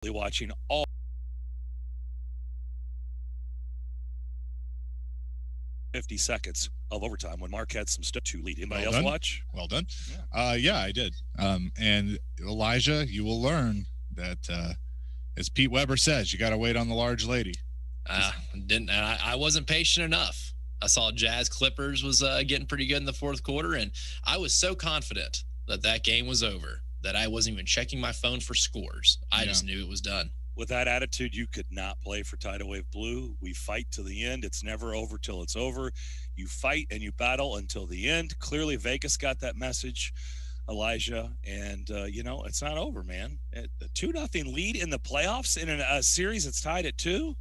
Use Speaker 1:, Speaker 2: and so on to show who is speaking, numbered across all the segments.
Speaker 1: watching all 50 seconds of overtime when Mark had some stuff to lead. Anybody else watch?
Speaker 2: Well done. Yeah, I did. And Elijah, you will learn that, as Pete Weber says, you got to wait on the large lady.
Speaker 3: I wasn't patient enough. I saw Jazz Clippers was getting pretty good in the fourth quarter, and I was so confident that game was over that I wasn't even checking my phone for scores. I just knew it was done.
Speaker 1: With that attitude, you could not play for Tidal Wave Blue. We fight to the end. It's never over till it's over. You fight and you battle until the end. Clearly, Vegas got that message, Elijah. And, it's not over, man. A 2-0 lead in the playoffs in a series that's tied at 2?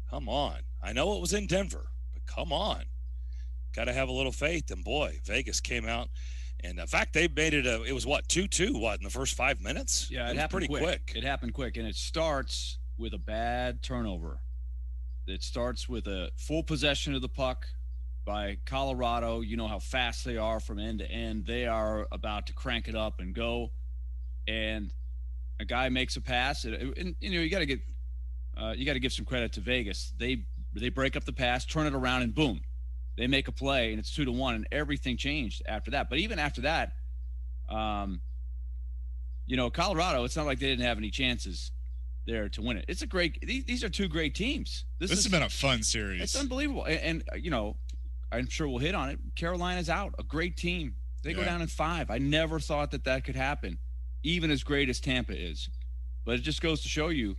Speaker 1: Come on. I know it was in Denver, but come on. Got to have a little faith. And, boy, Vegas came out. And in fact, they made it it was 2-2, in the first 5 minutes?
Speaker 4: Yeah, it happened pretty quick. It happened quick. And it starts with a bad turnover. It starts with a full possession of the puck by Colorado. You know how fast they are from end to end. They are about to crank it up and go. And a guy makes a pass. And you got to give some credit to Vegas. They break up the pass, turn it around, and boom. They make a play, and it's 2-1, and everything changed after that. But even after that, Colorado, it's not like they didn't have any chances there to win it. It's these are two great teams. This has
Speaker 2: been a fun series.
Speaker 4: It's unbelievable. And I'm sure we'll hit on it. Carolina's out, a great team. They go down in 5. I never thought that could happen, even as great as Tampa is. But it just goes to show you,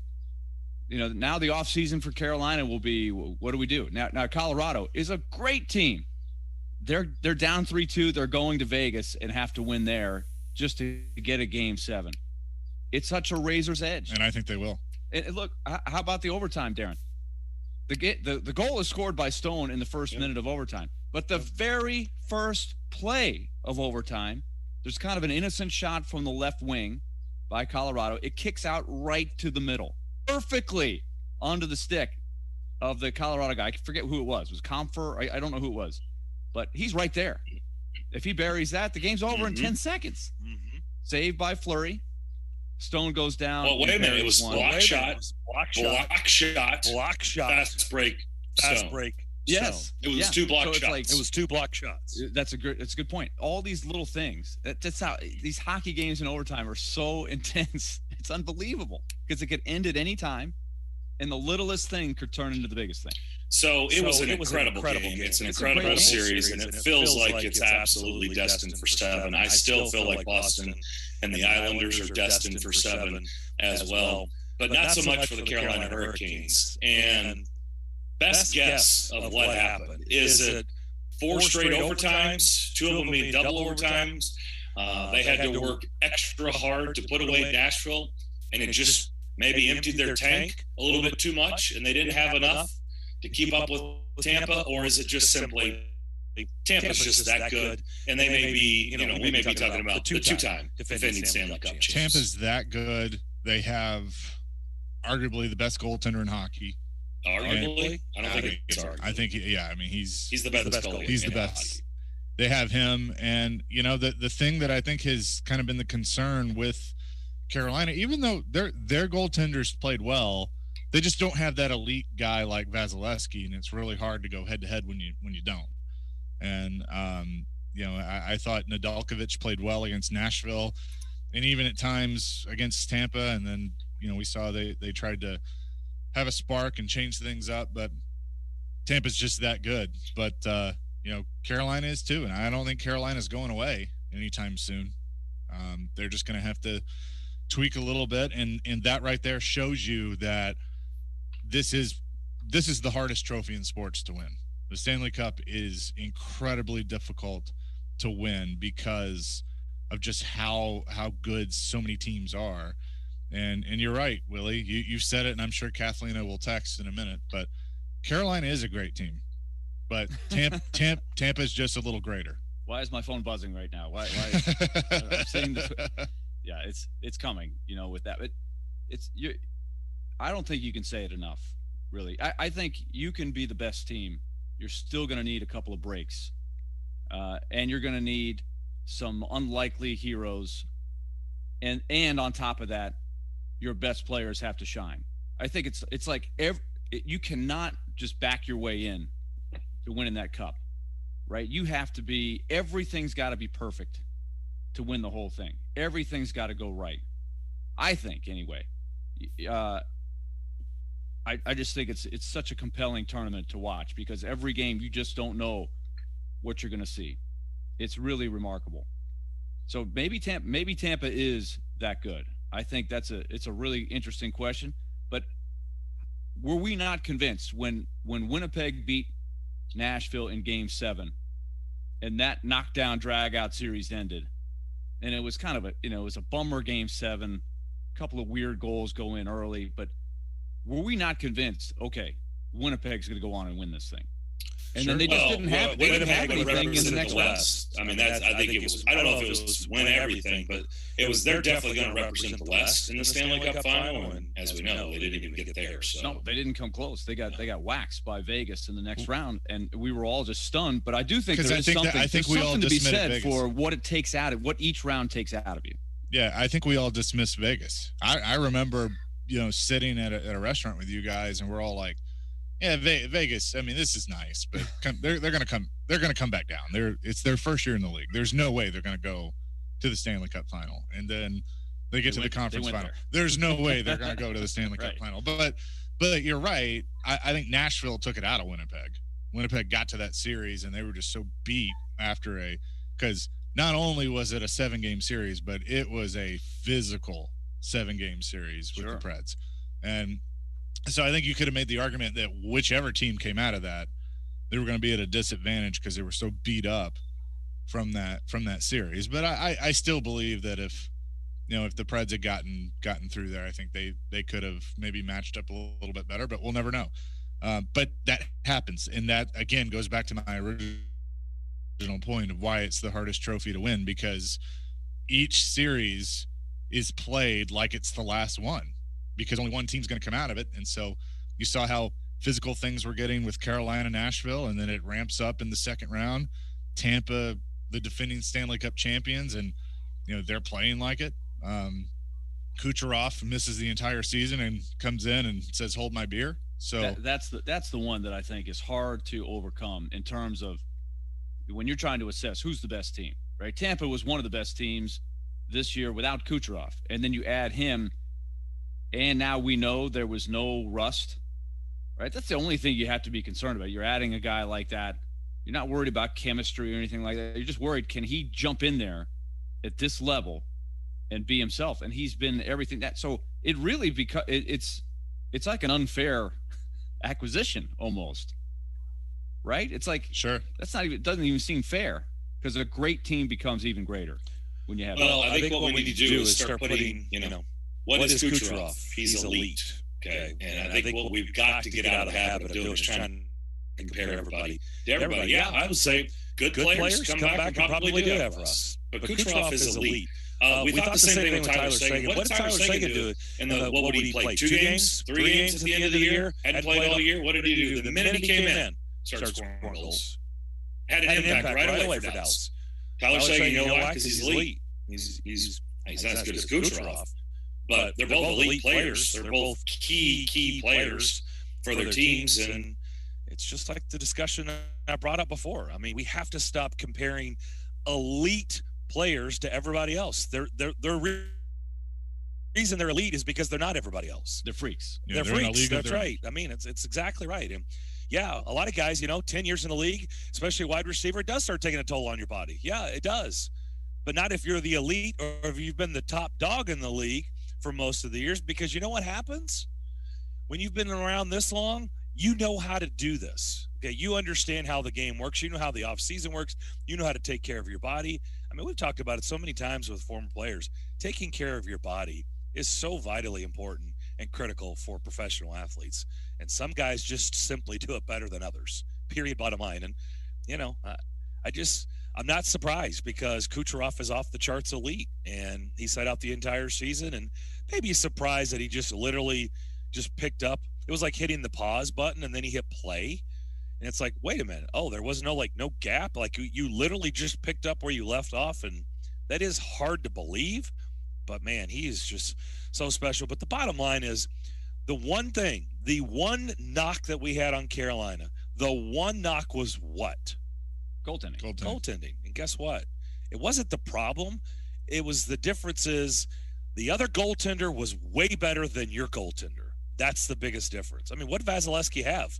Speaker 4: now the offseason for Carolina will be, what do we do? Now Colorado is a great team. They're down 3-2. They're going to Vegas and have to win there just to get a Game 7. It's such a razor's edge.
Speaker 2: And I think they will.
Speaker 4: And look, how about the overtime, Darren? The goal is scored by Stone in the first minute of overtime. But the very first play of overtime, there's kind of an innocent shot from the left wing by Colorado. It kicks out right to the middle, perfectly onto the stick of the Colorado guy. I forget who it was. It was Comfer? I don't know who it was. But he's right there. If he buries that, the game's over in 10 seconds. Mm-hmm. Saved by Fleury. Stone goes down.
Speaker 5: Well, wait a minute. It was block shot. Fast break.
Speaker 4: Yes.
Speaker 5: It was 2 block shots.
Speaker 1: It was 2 block shots.
Speaker 4: That's a good point. All these little things. That's how these hockey games in overtime are so intense. It's unbelievable because it could end at any time, and the littlest thing could turn into the biggest thing.
Speaker 5: So it was an incredible game. It's an incredible series, and it feels like it's absolutely destined for 7. I still feel like Boston and the Islanders are destined for 7 as well, but not so much for the Carolina Hurricanes. And best guess of what happened. Is it 4 straight overtimes, 2 of them being double overtimes? They had to work extra hard to put away Nashville, and it just maybe emptied their tank a little bit too much, and they didn't have enough to keep up with Tampa? Or is it just simply Tampa's just that good, and they may be, we may be talking about the 2-time defending Stanley Cup champs.
Speaker 2: Tampa's that good. They have arguably the best goaltender in hockey.
Speaker 5: Arguably? I don't think it's arguably.
Speaker 2: I think, he's
Speaker 5: the best goalie.
Speaker 2: He's the best. Hockey. They have him, and, the thing that I think has kind of been the concern with Carolina, even though their goaltenders played well, they just don't have that elite guy like Vasilevsky, and it's really hard to go head-to-head when you don't. And, I thought Nedeljkovic played well against Nashville, and even at times against Tampa, and then, we saw they tried to have a spark and change things up, but Tampa's just that good. But, Carolina is too, and I don't think Carolina's going away anytime soon. They're just going to have to tweak a little bit, and that right there shows you that this is the hardest trophy in sports to win. The Stanley Cup is incredibly difficult to win because of just how good so many teams are. And you're right, Willie. You said it, and I'm sure Kathlina will text in a minute. But Carolina is a great team, but Tampa is just a little greater.
Speaker 4: Why is my phone buzzing right now? Why I'm seeing this. Yeah, it's coming. With that, I don't think you can say it enough. Really, I think you can be the best team. You're still going to need a couple of breaks, and you're going to need some unlikely heroes, and on top of that, your best players have to shine. I think it's like you cannot just back your way in to winning that cup, right? You have to be, everything's got to be perfect to win the whole thing. Everything's got to go right. I think, anyway. I just think it's such a compelling tournament to watch because every game you just don't know what you're going to see. It's really remarkable. So maybe Tampa is that good. I think it's a really interesting question. But were we not convinced when Winnipeg beat Nashville in Game 7 and that knockdown drag-out series ended, and it was kind of it was a bummer Game 7, a couple of weird goals go in early, but were we not convinced, okay, Winnipeg's going to go on and win this thing? And then they just didn't have anything in the next
Speaker 5: West. I mean, I think it was. I don't know if it was win everything, but it was. They're definitely going to represent the West in the Stanley Cup final, and as we know, they didn't even get there. So
Speaker 4: no, they didn't come close. They got waxed by Vegas in the next round, and we were all just stunned. But I do think there's something to be said for what it takes what each round takes out of you.
Speaker 2: Yeah, I think we all dismissed Vegas. I remember, sitting at a restaurant with you guys, and we're all like, yeah, Vegas. I mean, this is nice, but they're going to come. They're going to come back down. It's their first year in the league. There's no way they're going to go to the Stanley Cup final, and then they get to the conference final. There's no way they're going to go to the Stanley Cup final. But you're right. I think Nashville took it out of Winnipeg. Winnipeg got to that series, and they were just so beat after because not only was it a 7-game series, but it was a physical 7-game series with the Preds, and. So I think you could have made the argument that whichever team came out of that, they were going to be at a disadvantage because they were so beat up from that series. But I still believe that if the Preds had gotten through there, I think they could have maybe matched up a little bit better. But we'll never know. But that happens, and that again goes back to my original point of why it's the hardest trophy to win, because each series is played like it's the last one, because only one team's going to come out of it. And so you saw how physical things were getting with Carolina, Nashville, and then it ramps up in the second round. Tampa, the defending Stanley Cup champions, and they're playing like it. Kucherov misses the entire season and comes in and says, "Hold my beer." So
Speaker 4: that's the one that I think is hard to overcome in terms of when you're trying to assess who's the best team, right? Tampa was one of the best teams this year without Kucherov, and then you add him. And now we know there was no rust, right? That's the only thing you have to be concerned about. You're adding a guy like that. You're not worried about chemistry or anything like that. You're just worried, can he jump in there at this level and be himself? And he's been everything that. So it really it's like an unfair acquisition almost, right? It's like,
Speaker 2: sure,
Speaker 4: it doesn't even seem fair, because a great team becomes even greater when you have.
Speaker 5: Well, I think what we need to do is start putting, what is Kucherov? He's elite. Okay. And I think what we've got to get out of the habit of doing is trying to compare everybody to everybody. Yeah, I would say good players come back and probably do that for us. But Kucherov is elite. We thought the same thing with Tyler Seguin. What did Tyler Seguin do? What would he play? 2 games? 3 games at the end of the year? Hadn't played all year? What did he do? The minute he came in, started scoring goals. Had an impact right away for Dallas. Tyler Seguin, why? Because he's elite. He's not as good as Kucherov. But they're both elite players. They're both key players for their teams. And
Speaker 1: it's just like the discussion I brought up before. I mean, we have to stop comparing elite players to everybody else. Their reason they're elite is because they're not everybody else.
Speaker 4: They're freaks.
Speaker 1: Yeah, they're freaks. That's right. I mean, it's exactly right. And yeah, a lot of guys, 10 years in the league, especially a wide receiver, it does start taking a toll on your body. Yeah, it does. But not if you're the elite or if you've been the top dog in the league for most of the years, because you know what happens when you've been around this long, you know how to do this. Okay. You understand how the game works. You know how the off season works. You know how to take care of your body. I mean, we've talked about it so many times with former players. Taking care of your body is so vitally important and critical for professional athletes. And some guys just simply do it better than others, period, bottom line. And, I'm not surprised, because Kucherov is off the charts elite, and he sat out the entire season, and maybe surprised that he just literally just picked up. It was like hitting the pause button, and then he hit play. And it's like, wait a minute. Oh, there was no gap. Like you literally just picked up where you left off. And that is hard to believe, But man, he is just so special. But the bottom line is the one knock that we had on Carolina, the one knock was what? Goaltending. And guess what? It wasn't the problem. It was the difference is the other goaltender was way better than your goaltender. That's the biggest difference. I mean, what did Vasilevsky have?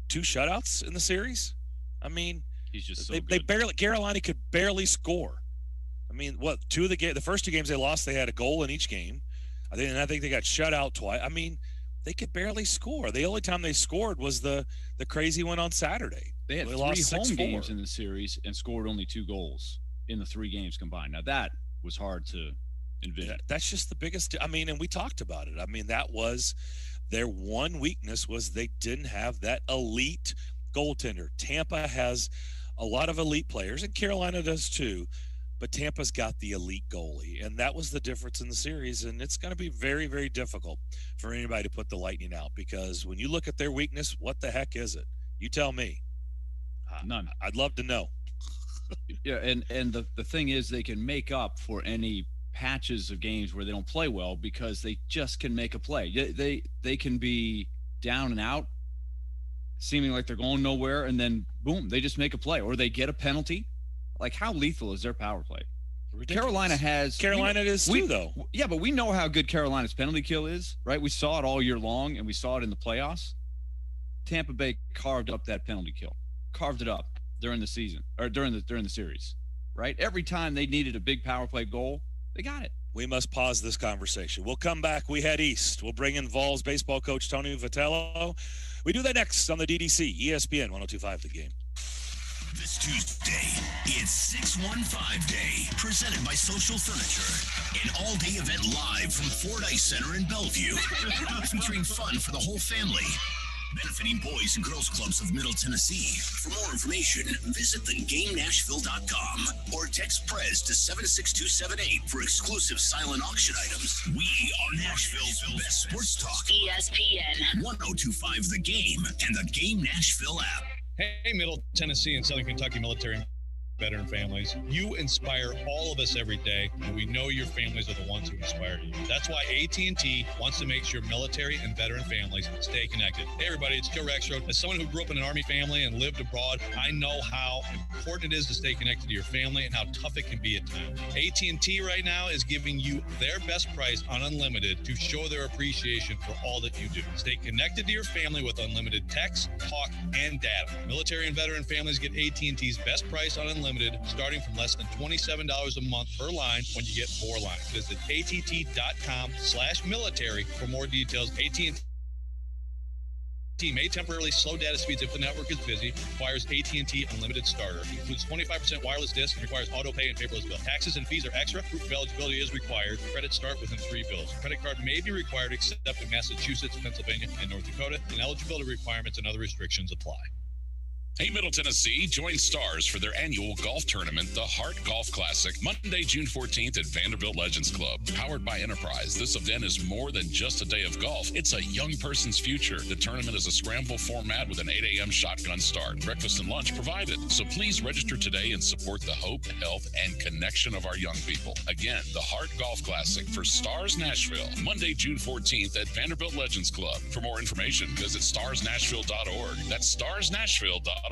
Speaker 1: 2 shutouts in the series? I mean,
Speaker 4: he's just so
Speaker 1: good. Carolina could barely score. I mean, the first 2 games they lost, they had a goal in each game. I think they got shut out twice. I mean, they could barely score. The only time they scored was the crazy one on Saturday.
Speaker 4: They had 3 home games in the series and scored only 2 goals in the 3 games combined. Now, that was hard to envision.
Speaker 1: Yeah, that's just the biggest. I mean, and we talked about it. I mean, that was their one weakness was they didn't have that elite goaltender. Tampa has a lot of elite players, and Carolina does too. But Tampa's got the elite goalie, and that was the difference in the series. And it's going to be very, very difficult for anybody to put the Lightning out because when you look at their weakness, what the heck is it? You tell me.
Speaker 4: None.
Speaker 1: I'd love to know.
Speaker 4: Yeah, and the thing is they can make up for any patches of games where they don't play well because they just can make a play. They can be down and out, seeming like they're going nowhere, and then boom, they just make a play or they get a penalty. Like, how lethal is their power play?
Speaker 1: Ridiculous. Carolina is too, though.
Speaker 4: Yeah, but we know how good Carolina's penalty kill is, right? We saw it all year long, and we saw it in the playoffs. Tampa Bay carved up that penalty kill, carved it up during the season or during the series, right? Every time they needed a big power play goal, they got it.
Speaker 1: We must pause this conversation. We'll come back. We head east. We'll bring in Vols baseball coach Tony Vitello. We do that next on the DDC, ESPN 102.5 The Game.
Speaker 6: This Tuesday, it's 615 Day, presented by Social Furniture. An all-day event live from Ford Ice Center in Bellevue, featuring fun for the whole family. Benefiting Boys and Girls Clubs of Middle Tennessee. For more information, visit thegamenashville.com or text Preds to 76278 for exclusive silent auction items. We are Nashville's best sports talk.
Speaker 7: ESPN
Speaker 6: 102.5 The Game and the Game Nashville app.
Speaker 8: Hey, Middle Tennessee and Southern Kentucky military veteran families. You inspire all of us every day, and we know your families are the ones who inspire you. That's why AT&T wants to make sure military and veteran families stay connected. Hey, everybody, it's Joe Rexroad. As someone who grew up in an Army family and lived abroad, I know how important it is to stay connected to your family and how tough it can be at times. AT&T right now is giving you their best price on unlimited to show their appreciation for all that you do. Stay connected to your family with unlimited text, talk, and data. Military and veteran families get AT&T's best price on unlimited, starting from less than $27 a month per line when you get 4 lines. Visit att.com/military for more details. AT&T may temporarily slow data speeds if the network is busy. Requires AT&T Unlimited Starter. Includes 25% wireless disc and requires auto pay and paperless bill. Taxes and fees are extra. Proof of eligibility is required. Credit start within 3 bills. Credit card may be required except in Massachusetts, Pennsylvania, and North Dakota, and eligibility requirements and other restrictions apply.
Speaker 9: Hey, Middle Tennessee, join Stars for their annual golf tournament, the Hart Golf Classic, Monday, June 14th at Vanderbilt Legends Club. Powered by Enterprise, this event is more than just a day of golf. It's a young person's future. The tournament is a scramble format with an 8 a.m. shotgun start. Breakfast and lunch provided. So please register today and support the hope, health, and connection of our young people. Again, the Hart Golf Classic for Stars Nashville, Monday, June 14th at Vanderbilt Legends Club. For more information, visit starsnashville.org. That's starsnashville.org.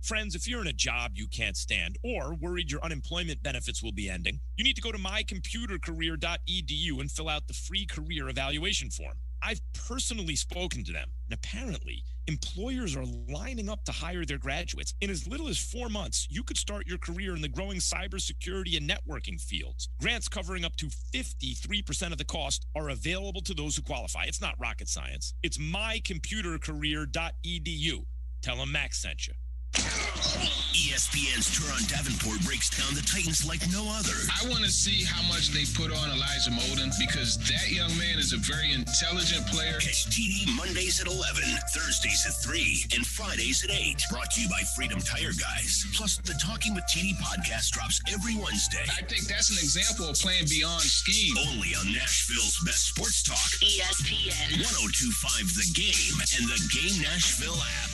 Speaker 10: Friends, if you're in a job you can't stand or worried your unemployment benefits will be ending, you need to go to mycomputercareer.edu and fill out the free career evaluation form. I've personally spoken to them, and apparently employers are lining up to hire their graduates. In as little as 4 months, you could start your career in the growing cybersecurity and networking fields. Grants covering up to 53% of the cost are available to those who qualify. It's not rocket science. It's mycomputercareer.edu. Tell them Max sent you.
Speaker 6: ESPN's Turron Davenport breaks down the Titans like no other.
Speaker 11: I want to see how much they put on Elijah Molden because that young man is a very intelligent player.
Speaker 6: Catch TD Mondays at 11, Thursdays at 3, and Fridays at 8. Brought to you by Freedom Tire Guys. Plus, the Talking with TD podcast drops every Wednesday.
Speaker 11: I think that's an example of playing beyond scheme.
Speaker 6: Only on Nashville's best sports talk.
Speaker 7: ESPN
Speaker 6: 102.5 The Game and the Game Nashville app.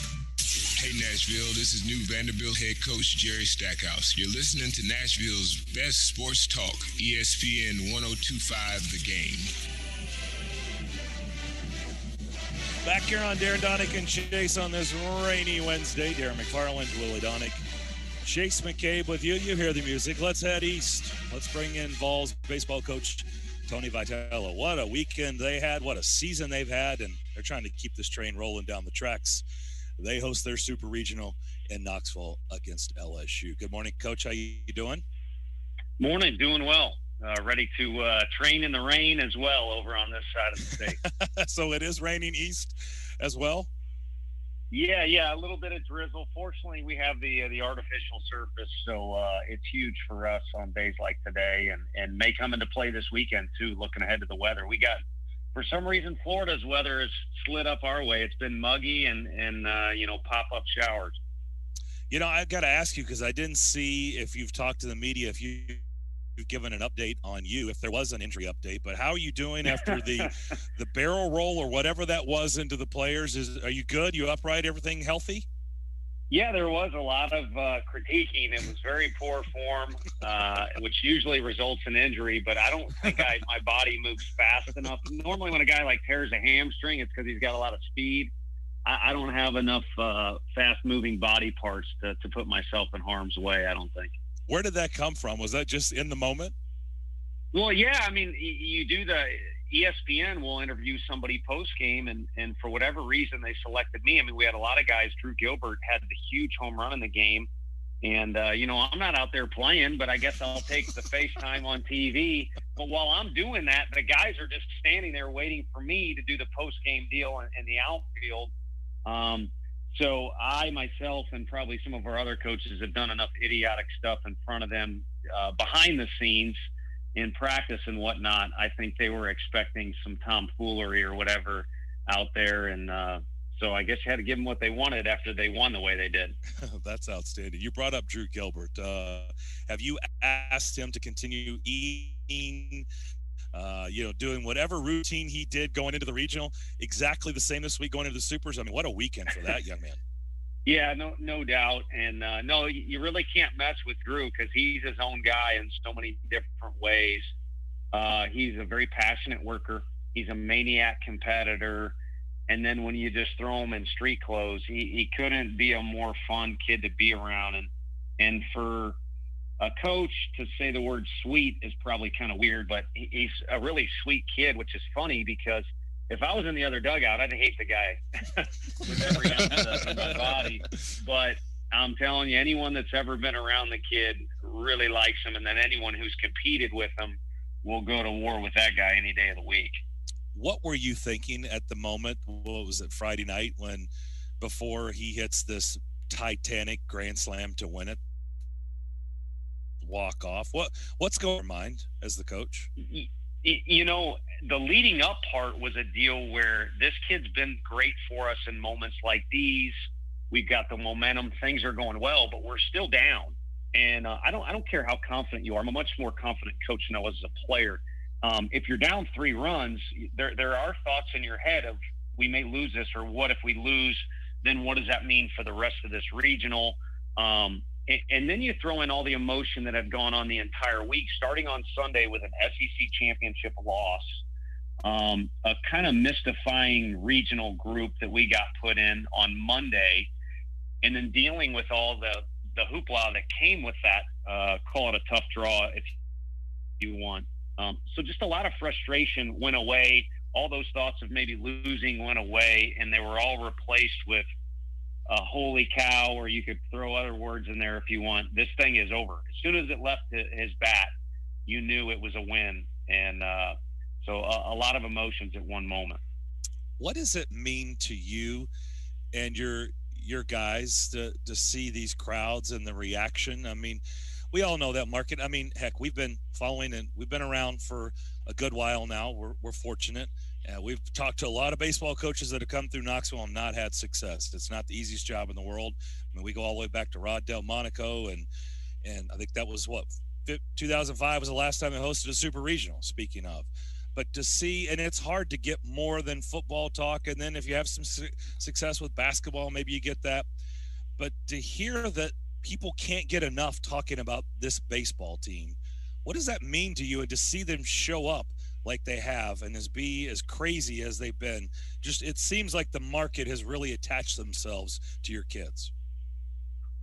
Speaker 11: Hey, Nashville, this is new Vanderbilt head coach Jerry Stackhouse. You're listening to Nashville's best sports talk, ESPN 102.5 The Game.
Speaker 1: Back here on Darren, Daunic, and Chase on this rainy Wednesday. Darren McFarland, Willie Daunic, Chase McCabe with you. You hear the music. Let's head east. Let's bring in Vols baseball coach Tony Vitello. What a weekend they had. What a season they've had, and they're trying to keep this train rolling down the tracks. They host their Super Regional in Knoxville against LSU. Good morning, Coach. How you doing?
Speaker 7: Morning. Doing well. Ready to train in the rain as well over on this side of the state.
Speaker 1: So it is raining east as well?
Speaker 7: Yeah, a little bit of drizzle. Fortunately, we have the artificial surface, so it's huge for us on days like today, and may come into play this weekend too, looking ahead to the weather. We got, for some reason, Florida's weather has slid up our way. It's been muggy and pop-up showers. You know,
Speaker 1: I've got to ask you, because I didn't see if you've talked to the media, if you've given an update on you, if there was an injury update, but how are you doing after the barrel roll or whatever that was into the players? Are you good? You upright? Everything healthy?
Speaker 7: Yeah, there was a lot of critiquing. It was very poor form, which usually results in injury, but I don't think my body moves fast enough. Normally when a guy like tears a hamstring, it's because he's got a lot of speed. I don't have enough fast-moving body parts to put myself in harm's way, I don't think.
Speaker 1: Where did that come from? Was that just in the moment?
Speaker 7: Well, yeah. I mean, you do the ESPN will interview somebody post-game, and for whatever reason, they selected me. I mean, we had a lot of guys. Drew Gilbert had the huge home run in the game. And, I'm not out there playing, but I guess I'll take the FaceTime on TV. But while I'm doing that, the guys are just standing there waiting for me to do the post-game deal in the outfield. So I, myself, and probably some of our other coaches have done enough idiotic stuff in front of them behind the scenes in practice and whatnot. I think they were expecting some tomfoolery or whatever out there. And so I guess you had to give them what they wanted after they won the way they did.
Speaker 1: That's outstanding. You brought up Drew Gilbert. Have you asked him to continue eating, doing whatever routine he did going into the regional, exactly the same this week going into the Supers? I mean, what a weekend for that young man.
Speaker 7: Yeah, no doubt. And no, you really can't mess with Drew because he's his own guy in so many different ways. He's a very passionate worker. He's a maniac competitor. And then when you just throw him in street clothes, he couldn't be a more fun kid to be around. And for a coach to say the word sweet is probably kind of weird, but he's a really sweet kid, which is funny because if I was in the other dugout, I'd hate the guy with every ounce of my body. But I'm telling you, anyone that's ever been around the kid really likes him, and then anyone who's competed with him will go to war with that guy any day of the week.
Speaker 1: What were you thinking at the moment? What was it, Friday night, before he hits this titanic grand slam to win it? Walk off. What's going on your mind as the coach?
Speaker 7: The leading up part was a deal where this kid's been great for us in moments like these. We've got the momentum, things are going well, but we're still down. And I don't care how confident you are. I'm a much more confident coach than I was as a player. If you're down 3 runs, there are thoughts in your head of we may lose this, or what if we lose? Then what does that mean for the rest of this regional? And then you throw in all the emotion that had gone on the entire week, starting on Sunday with an SEC championship loss, a kind of mystifying regional group that we got put in on Monday, and then dealing with all the hoopla that came with that, call it a tough draw if you want. So just a lot of frustration went away. All those thoughts of maybe losing went away, and they were all replaced with holy cow, or you could throw other words in there if you want. This thing is over. As soon as it left his bat, you knew it was a win. And so a lot of emotions at one moment.
Speaker 1: What does it mean to you and your guys to see these crowds and the reaction? I mean, we all know that market. I mean, heck, we've been following and we've been around for a good while now. We're fortunate. We've talked to a lot of baseball coaches that have come through Knoxville and not had success. It's not the easiest job in the world. I mean, we go all the way back to Rod Delmonico, and I think that was 2005 was the last time they hosted a super regional, speaking of. But to see, and it's hard to get more than football talk, and then if you have some success with basketball, maybe you get that. But to hear that people can't get enough talking about this baseball team, what does that mean to you? And to see them show up like they have and be as crazy as they've been, just it seems like the market has really attached themselves to your kids.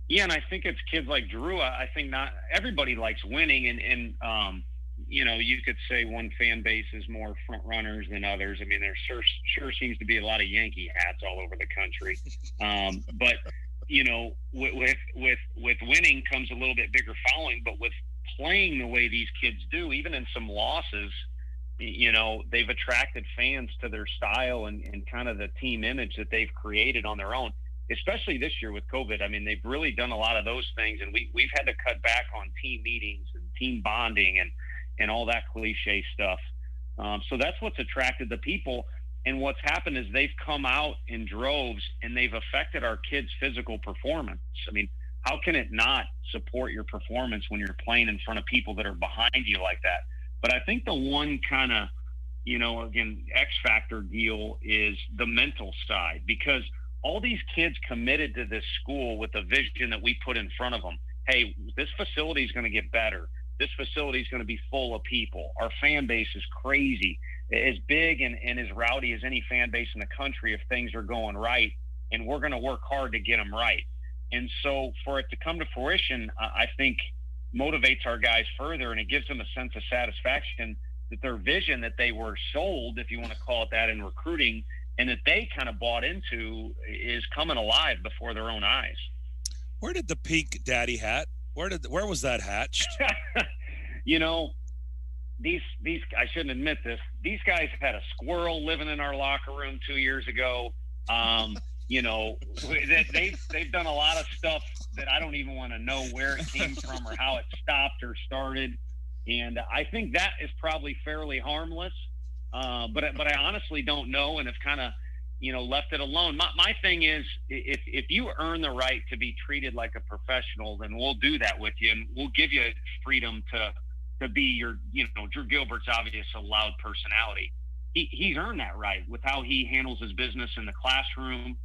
Speaker 7: Yeah, and I think it's kids like Drew. I think not everybody likes winning, and you know, you could say one fan base is more front runners than others. I mean, there sure seems to be a lot of Yankee hats all over the country, but you know, with winning comes a little bit bigger following. But with playing the way these kids do, even in some losses, you know, they've attracted fans to their style and kind of the team image that they've created on their own. Especially this year with COVID. I mean, they've really done a lot of those things, and we've had to cut back on team meetings and team bonding and all that cliche stuff. So that's what's attracted the people. And what's happened is they've come out in droves and they've affected our kids' physical performance. I mean, how can it not support your performance when you're playing in front of people that are behind you like that? But I think the one kind of, you know, again, X factor deal is the mental side, because all these kids committed to this school with a vision that we put in front of them. Hey, this facility is going to get better. This facility is going to be full of people. Our fan base is crazy, as big and as rowdy as any fan base in the country if things are going right, and we're going to work hard to get them right. And so for it to come to fruition, I think motivates our guys further, and it gives them a sense of satisfaction that their vision that they were sold, if you want to call it that, in recruiting, and that they kind of bought into, is coming alive before their own eyes.
Speaker 1: Where did the pink daddy hat, where was that hatched?
Speaker 7: You know, these I shouldn't admit this, these guys had a squirrel living in our locker room 2 years ago. You know, they've done a lot of stuff that I don't even want to know where it came from or how it stopped or started. And I think that is probably fairly harmless. But I honestly don't know, and have kind of, you know, left it alone. My thing is, if you earn the right to be treated like a professional, then we'll do that with you, and we'll give you freedom to be your, you know, Drew Gilbert's obvious a loud personality. He's earned that right with how he handles his business in the classroom,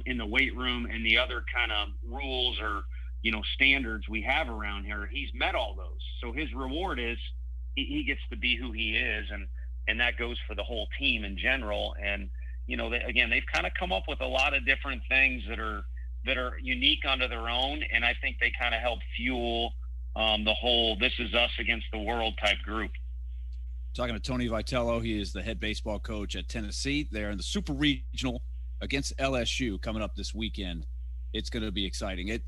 Speaker 7: in the weight room, and the other kind of rules or, you know, standards we have around here. He's met all those. So his reward is he gets to be who he is, and that goes for the whole team in general. And, you know, they've kind of come up with a lot of different things that are unique unto their own. And I think they kind of help fuel the whole "this is us against the world" type group.
Speaker 4: Talking to Tony Vitello, he is the head baseball coach at Tennessee. They're in the Super Regional against LSU coming up this weekend. It's going to be exciting.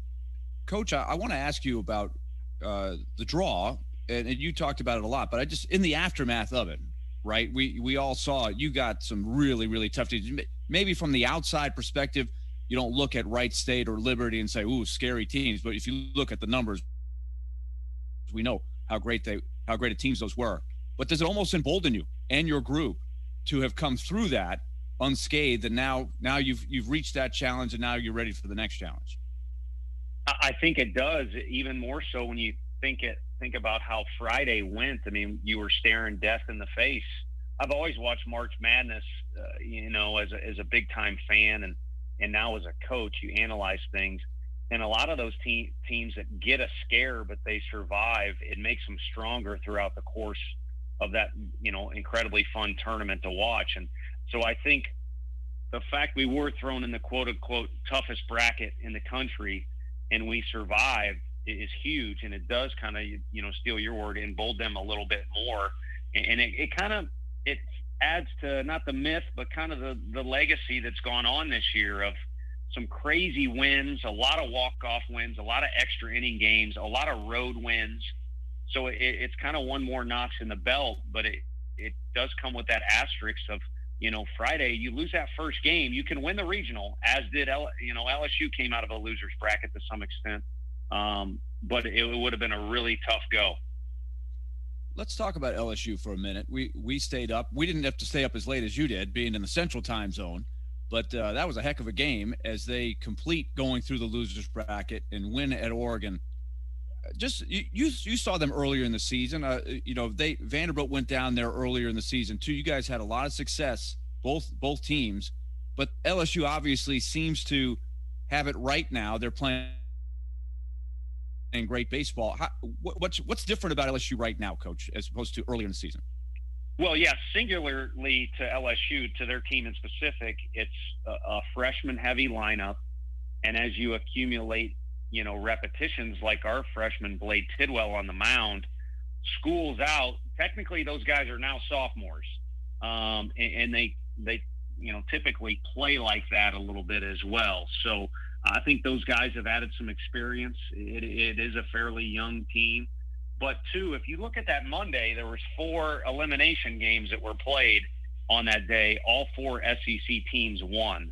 Speaker 4: Coach, I want to ask you about the draw, and you talked about it a lot, but I just, in the aftermath of it, right? We all saw it. You got some really, really tough teams. Maybe from the outside perspective, you don't look at Wright State or Liberty and say, "Ooh, scary teams." But if you look at the numbers, we know how great of teams those were. But does it almost embolden you and your group to have come through that unscathed, and now you've reached that challenge, and now you're ready for the next challenge?
Speaker 7: I think it does, even more so when you think about how Friday went. I mean, you were staring death in the face. I've always watched March Madness, you know, as a big time fan, and now as a coach, you analyze things. And a lot of those teams that get a scare, but they survive, it makes them stronger throughout the course of that, you know, incredibly fun tournament to watch. And so I think the fact we were thrown in the quote unquote toughest bracket in the country and we survived is huge. And it does kind of, you know, steal your word, embolden them a little bit more. And it kind of, it adds to not the myth, but kind of the legacy that's gone on this year of some crazy wins, a lot of walk-off wins, a lot of extra inning games, a lot of road wins. So it's kind of one more notch in the belt, but it does come with that asterisk of, you know, Friday, you lose that first game, you can win the regional, as did, you know, LSU came out of a loser's bracket to some extent. But it would have been a really tough go.
Speaker 4: Let's talk about LSU for a minute. We stayed up. We didn't have to stay up as late as you did, being in the Central Time Zone. But that was a heck of a game as they complete going through the losers bracket and win at Oregon. Just you saw them earlier in the season. You know, Vanderbilt went down there earlier in the season too. You guys had a lot of success, both teams. But LSU obviously seems to have it right now. They're playing great baseball. What's different about LSU right now, Coach, as opposed to earlier in the season?
Speaker 7: Well, yeah, singularly to LSU, to their team in specific, it's a freshman-heavy lineup. And as you accumulate, repetitions like our freshman Blade Tidwell on the mound, school's out. Technically, those guys are now sophomores. And they typically play like that a little bit as well. So I think those guys have added some experience. It is a fairly young team. But, too, if you look at that Monday, there was 4 elimination games that were played on that day. All 4 SEC teams won.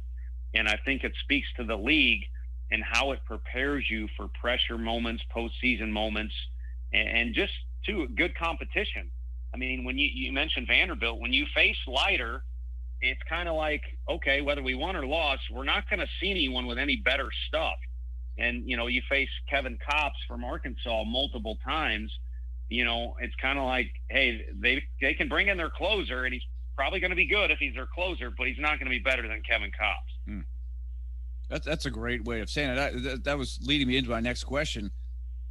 Speaker 7: And I think it speaks to the league and how it prepares you for pressure moments, postseason moments, and just, too, good competition. I mean, when you mentioned Vanderbilt, when you face Leiter, it's kind of like, okay, whether we won or lost, we're not going to see anyone with any better stuff. And, you face Kevin Kopps from Arkansas multiple times, it's kind of like, hey, they can bring in their closer, and he's probably going to be good if he's their closer, but he's not going to be better than Kevin Kopps.
Speaker 4: That's a great way of saying it. That was leading me into my next question,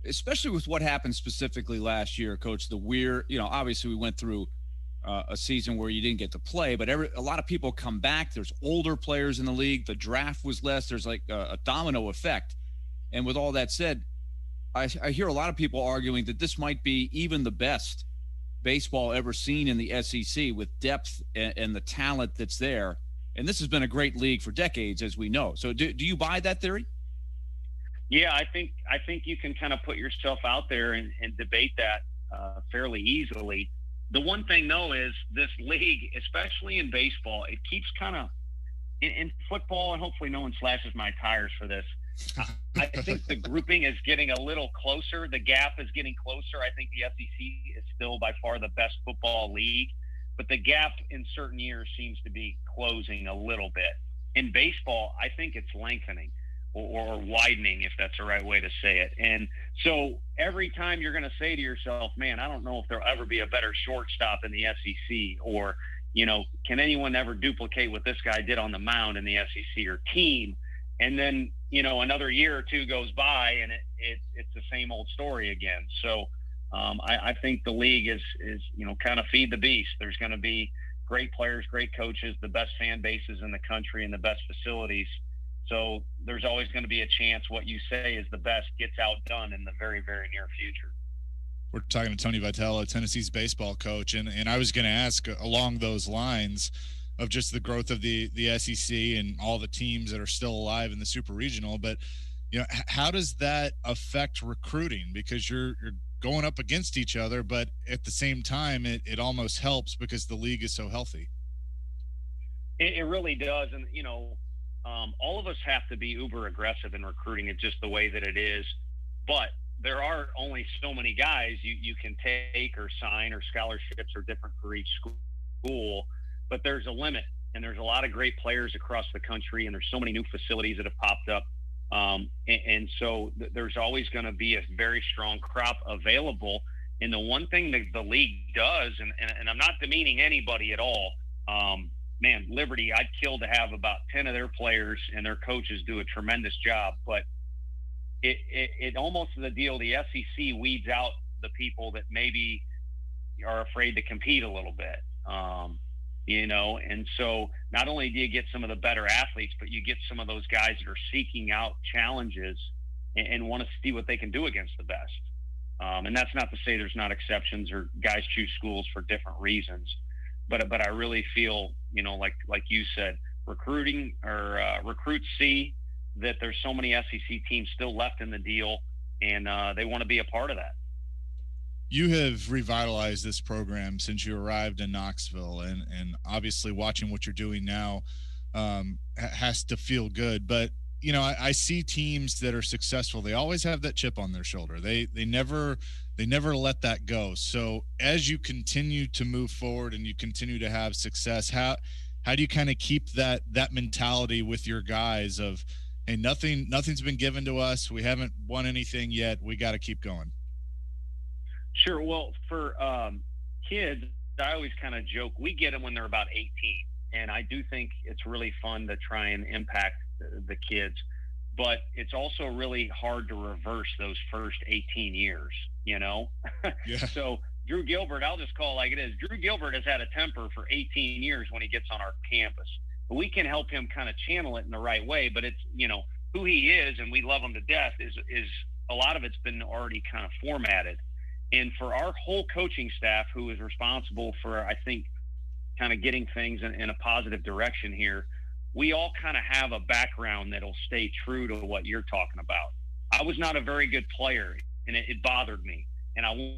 Speaker 4: especially with what happened specifically last year, Coach. The Weir, obviously we went through a season where you didn't get to play, but a lot of people come back. There's older players in the league. The draft was less. There's like a domino effect. And with all that said, I hear a lot of people arguing that this might be even the best baseball ever seen in the SEC with depth and the talent that's there. And this has been a great league for decades, as we know. So do you buy that theory?
Speaker 7: Yeah, I think you can kind of put yourself out there and debate that fairly easily. The one thing, though, is this league, especially in baseball, it keeps kind of in football, and hopefully no one slashes my tires for this. I think the grouping is getting a little closer. The gap is getting closer. I think the SEC is still by far the best football league, but the gap in certain years seems to be closing a little bit. In baseball, I think it's lengthening or widening, if that's the right way to say it. And so every time you're going to say to yourself, man, I don't know if there'll ever be a better shortstop in the SEC, or, can anyone ever duplicate what this guy did on the mound in the SEC or team? And then, another year or two goes by and it's the same old story again. So I think the league is kind of feed the beast. There's going to be great players, great coaches, the best fan bases in the country, and the best facilities. So there's always going to be a chance what you say is the best gets outdone in the very, very near future.
Speaker 2: We're talking to Tony Vitello, Tennessee's baseball coach, and I was going to ask along those lines of just the growth of the SEC and all the teams that are still alive in the Super Regional. But, how does that affect recruiting? Because you're going up against each other, but at the same time, it almost helps because the league is so healthy.
Speaker 7: It really does. And, all of us have to be uber aggressive in recruiting it just the way that it is. But there are only so many guys you can take or sign, or scholarships are different for each school. But there's a limit, and there's a lot of great players across the country, and there's so many new facilities that have popped up. And so there's always going to be a very strong crop available. And the one thing that the league does, and I'm not demeaning anybody at all, Liberty, I'd kill to have about 10 of their players and their coaches do a tremendous job. But it almost is a deal. The SEC weeds out the people that maybe are afraid to compete a little bit. And so not only do you get some of the better athletes, but you get some of those guys that are seeking out challenges and want to see what they can do against the best. And that's not to say there's not exceptions or guys choose schools for different reasons, but I really feel, like you said, recruits see that there's so many SEC teams still left in the deal, and they want to be a part of that.
Speaker 2: You have revitalized this program since you arrived in Knoxville, and obviously watching what you're doing now has to feel good. But, I see teams that are successful. They always have that chip on their shoulder. They never let that go. So as you continue to move forward and you continue to have success, how do you kind of keep that mentality with your guys of, hey, nothing's been given to us. We haven't won anything yet. We got to keep going.
Speaker 7: Sure. Well, for kids, I always kind of joke, we get them when they're about 18. And I do think it's really fun to try and impact the kids. but it's also really hard to reverse those first 18 years, you know?
Speaker 2: Yeah.
Speaker 7: So Drew Gilbert, I'll just call it like it is. Drew Gilbert has had a temper for 18 years when he gets on our campus. But we can help him kind of channel it in the right way, but it's, you know, who he is, and we love him to death, is a lot of it's been already kind of formatted. And for our whole coaching staff, who is responsible for, I think, kind of getting things in a positive direction here, we all kind of have a background that'll stay true to what you're talking about. I was not a very good player, and it bothered me, and I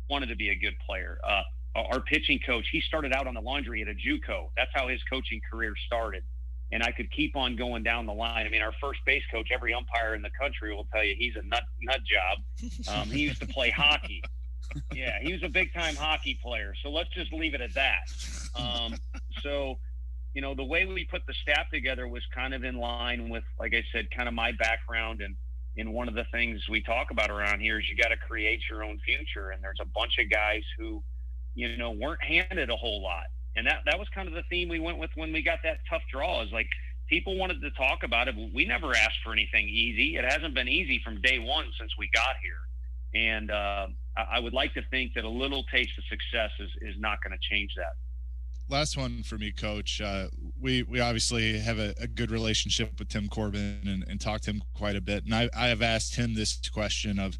Speaker 7: wanted to be a good player. Our pitching coach, he started out on the laundry at a JUCO. That's how his coaching career started. And I could keep on going down the line. I mean, our first base coach, every umpire in the country will tell you he's a nut job. He used to play hockey. Yeah, he was a big-time hockey player. So let's just leave it at that. So, you know, the way we put the staff together was kind of in line with, like I said, kind of my background. And one of the things we talk about around here is you got to create your own future. And there's a bunch of guys who, you know, weren't handed a whole lot. And that was kind of the theme we went with when we got that tough draw, is like people wanted to talk about it. We never asked for anything easy. It hasn't been easy from day one since we got here. And I would like to think that a little taste of success is not going to change that.
Speaker 2: Last one for me, Coach. We obviously have a good relationship with Tim Corbin and talked to him quite a bit. And I have asked him this question of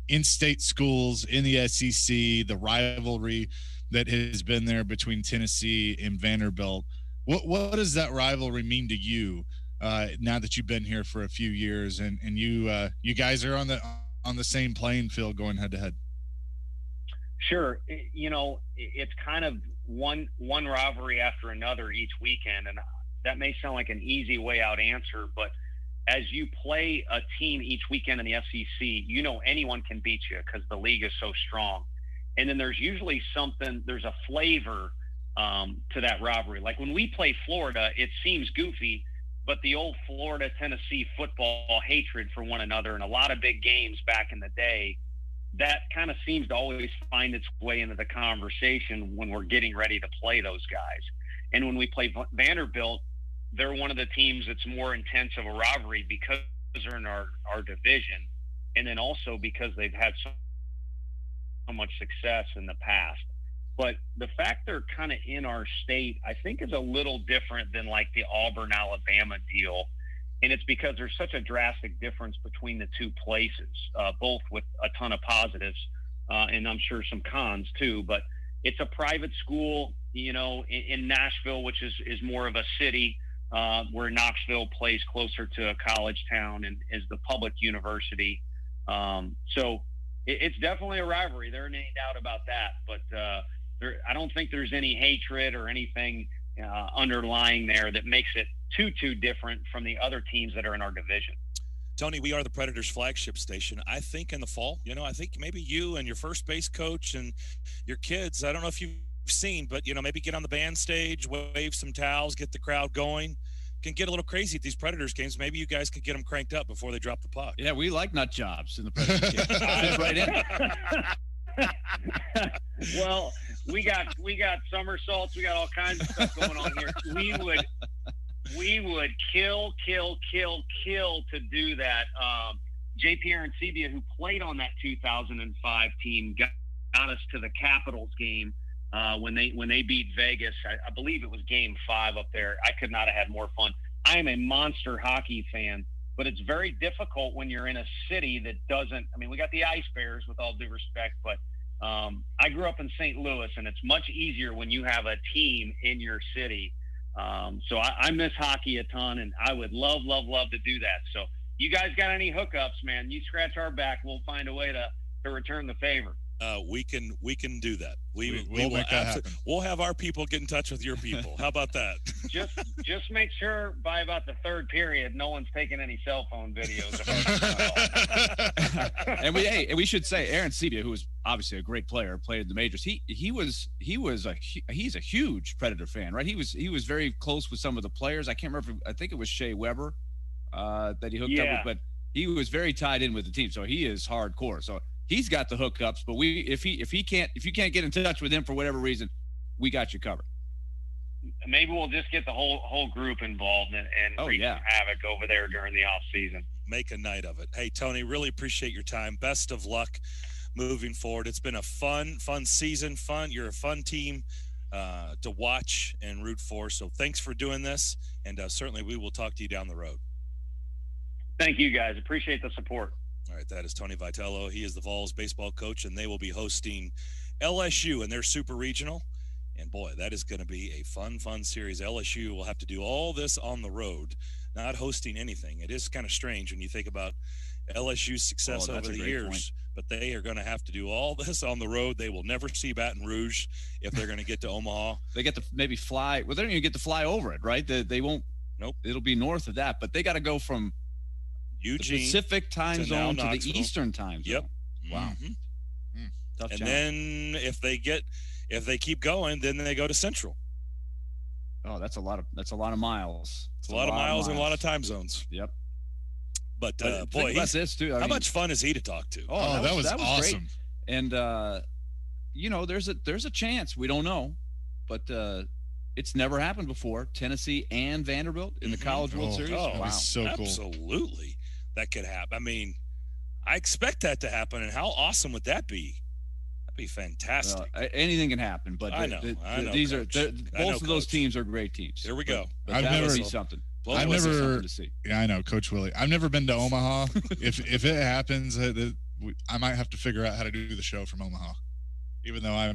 Speaker 2: in-state schools in the SEC, the rivalry that has been there between Tennessee and Vanderbilt. What does that rivalry mean to you now that you've been here for a few years and you guys are on the same playing field going head to head?
Speaker 7: Sure. You know, it's kind of one rivalry after another each weekend. And that may sound like an easy way out answer, but as you play a team each weekend in the SEC, you know anyone can beat you because the league is so strong. And then there's usually there's a flavor to that rivalry. Like when we play Florida, it seems goofy, but the old Florida-Tennessee football hatred for one another and a lot of big games back in the day, that kind of seems to always find its way into the conversation when we're getting ready to play those guys. And when we play Vanderbilt, they're one of the teams that's more intense of a rivalry because they're in our division, and then also because they've had so much success in the past. But the fact they're kind of in our state, I think, is a little different than like the Auburn-Alabama deal. And it's because there's such a drastic difference between the two places, both with a ton of positives and I'm sure some cons too. But it's a private school, you know, in Nashville, which is more of a city, where Knoxville plays closer to a college town and is the public university. So it's definitely a rivalry. There ain't any doubt about that. But I don't think there's any hatred or anything underlying there that makes it too different from the other teams that are in our division.
Speaker 1: Tony, we are the Predators flagship station. I think in the fall, you know, I think maybe you and your first base coach and your kids, I don't know if you've seen, but, you know, maybe get on the band stage, wave some towels, get the crowd going. Can get a little crazy at these Predators games. Maybe you guys could get them cranked up before they drop the puck.
Speaker 4: Yeah, we like nut jobs in the Predators games. Right in.
Speaker 7: Well, we got somersaurts. We got all kinds of stuff going on here. We would kill to do that. JP Arancibia, who played on that 2005 team, got us to the Capitals game when they beat Vegas. I believe it was Game 5 up there. I could not have had more fun. I am a monster hockey fan, but it's very difficult when you're in a city that doesn't. I mean, we got the Ice Bears, with all due respect, but I grew up in St. Louis, and it's much easier when you have a team in your city. So I miss hockey a ton, and I would love to do that. So you guys got any hookups, man? You scratch our back, we'll find a way to return the favor.
Speaker 1: We can do that.
Speaker 2: We'll make that happen.
Speaker 1: We'll have our people get in touch with your people. How about that?
Speaker 7: Just make sure by about the third period, no one's taking any cell phone videos.
Speaker 4: And we should say Arancibia, who was obviously a great player, played in the majors. He's a huge Predator fan, right? He was very close with some of the players. I can't remember. I think it was Shea Weber that he hooked up with, but he was very tied in with the team. So he is hardcore. So he's got the hookups, but if you can't get in touch with him for whatever reason, we got you covered.
Speaker 7: maybe we'll just get the whole group involved and wreak some havoc over there during the off season.
Speaker 1: Make a night of it. Hey, Tony, really appreciate your time. Best of luck moving forward. It's been a fun season. You're a fun team to watch and root for. So thanks for doing this, and certainly we will talk to you down the road.
Speaker 7: Thank you, guys. Appreciate the support.
Speaker 1: All right, that is Tony Vitello. He is the Vols baseball coach, and they will be hosting LSU in their Super Regional. And boy, that is going to be a fun series. LSU will have to do all this on the road, not hosting anything. It is kind of strange when you think about LSU's success over the years, but they are going to have to do all this on the road. They will never see Baton Rouge if they're going to get to Omaha.
Speaker 4: They get to maybe fly. Well, they don't even get to fly over it, right? They won't.
Speaker 1: Nope.
Speaker 4: It'll be north of that, but they got to go from
Speaker 1: Eugene,
Speaker 4: the Pacific time zone to the Eastern time zone.
Speaker 1: Yep.
Speaker 4: Wow.
Speaker 1: Mm-hmm.
Speaker 4: Tough
Speaker 1: and
Speaker 4: job.
Speaker 1: then if they keep going, then they go to Central.
Speaker 4: Oh, that's a lot of miles.
Speaker 1: It's a lot of miles and a lot of time zones.
Speaker 4: Yep.
Speaker 1: But
Speaker 4: boy,
Speaker 1: about
Speaker 4: this too.
Speaker 1: How much fun is he to talk to?
Speaker 4: Oh, that was
Speaker 2: awesome.
Speaker 4: Great. And there's a chance, we don't know, but it's never happened before. Tennessee and Vanderbilt in the College World Series.
Speaker 1: Oh,
Speaker 4: wow,
Speaker 2: so cool.
Speaker 1: Absolutely, that could happen. I mean, I expect that to happen, and how awesome would that be? That'd be fantastic.
Speaker 4: Anything can happen, but
Speaker 1: I know.
Speaker 4: These both of those teams are great teams.
Speaker 1: Here we go.
Speaker 4: But that would be something.
Speaker 2: I've never.
Speaker 4: Something to see.
Speaker 2: Yeah, I know, Coach Willie. I've never been to Omaha. if it happens, I might have to figure out how to do the show from Omaha, even though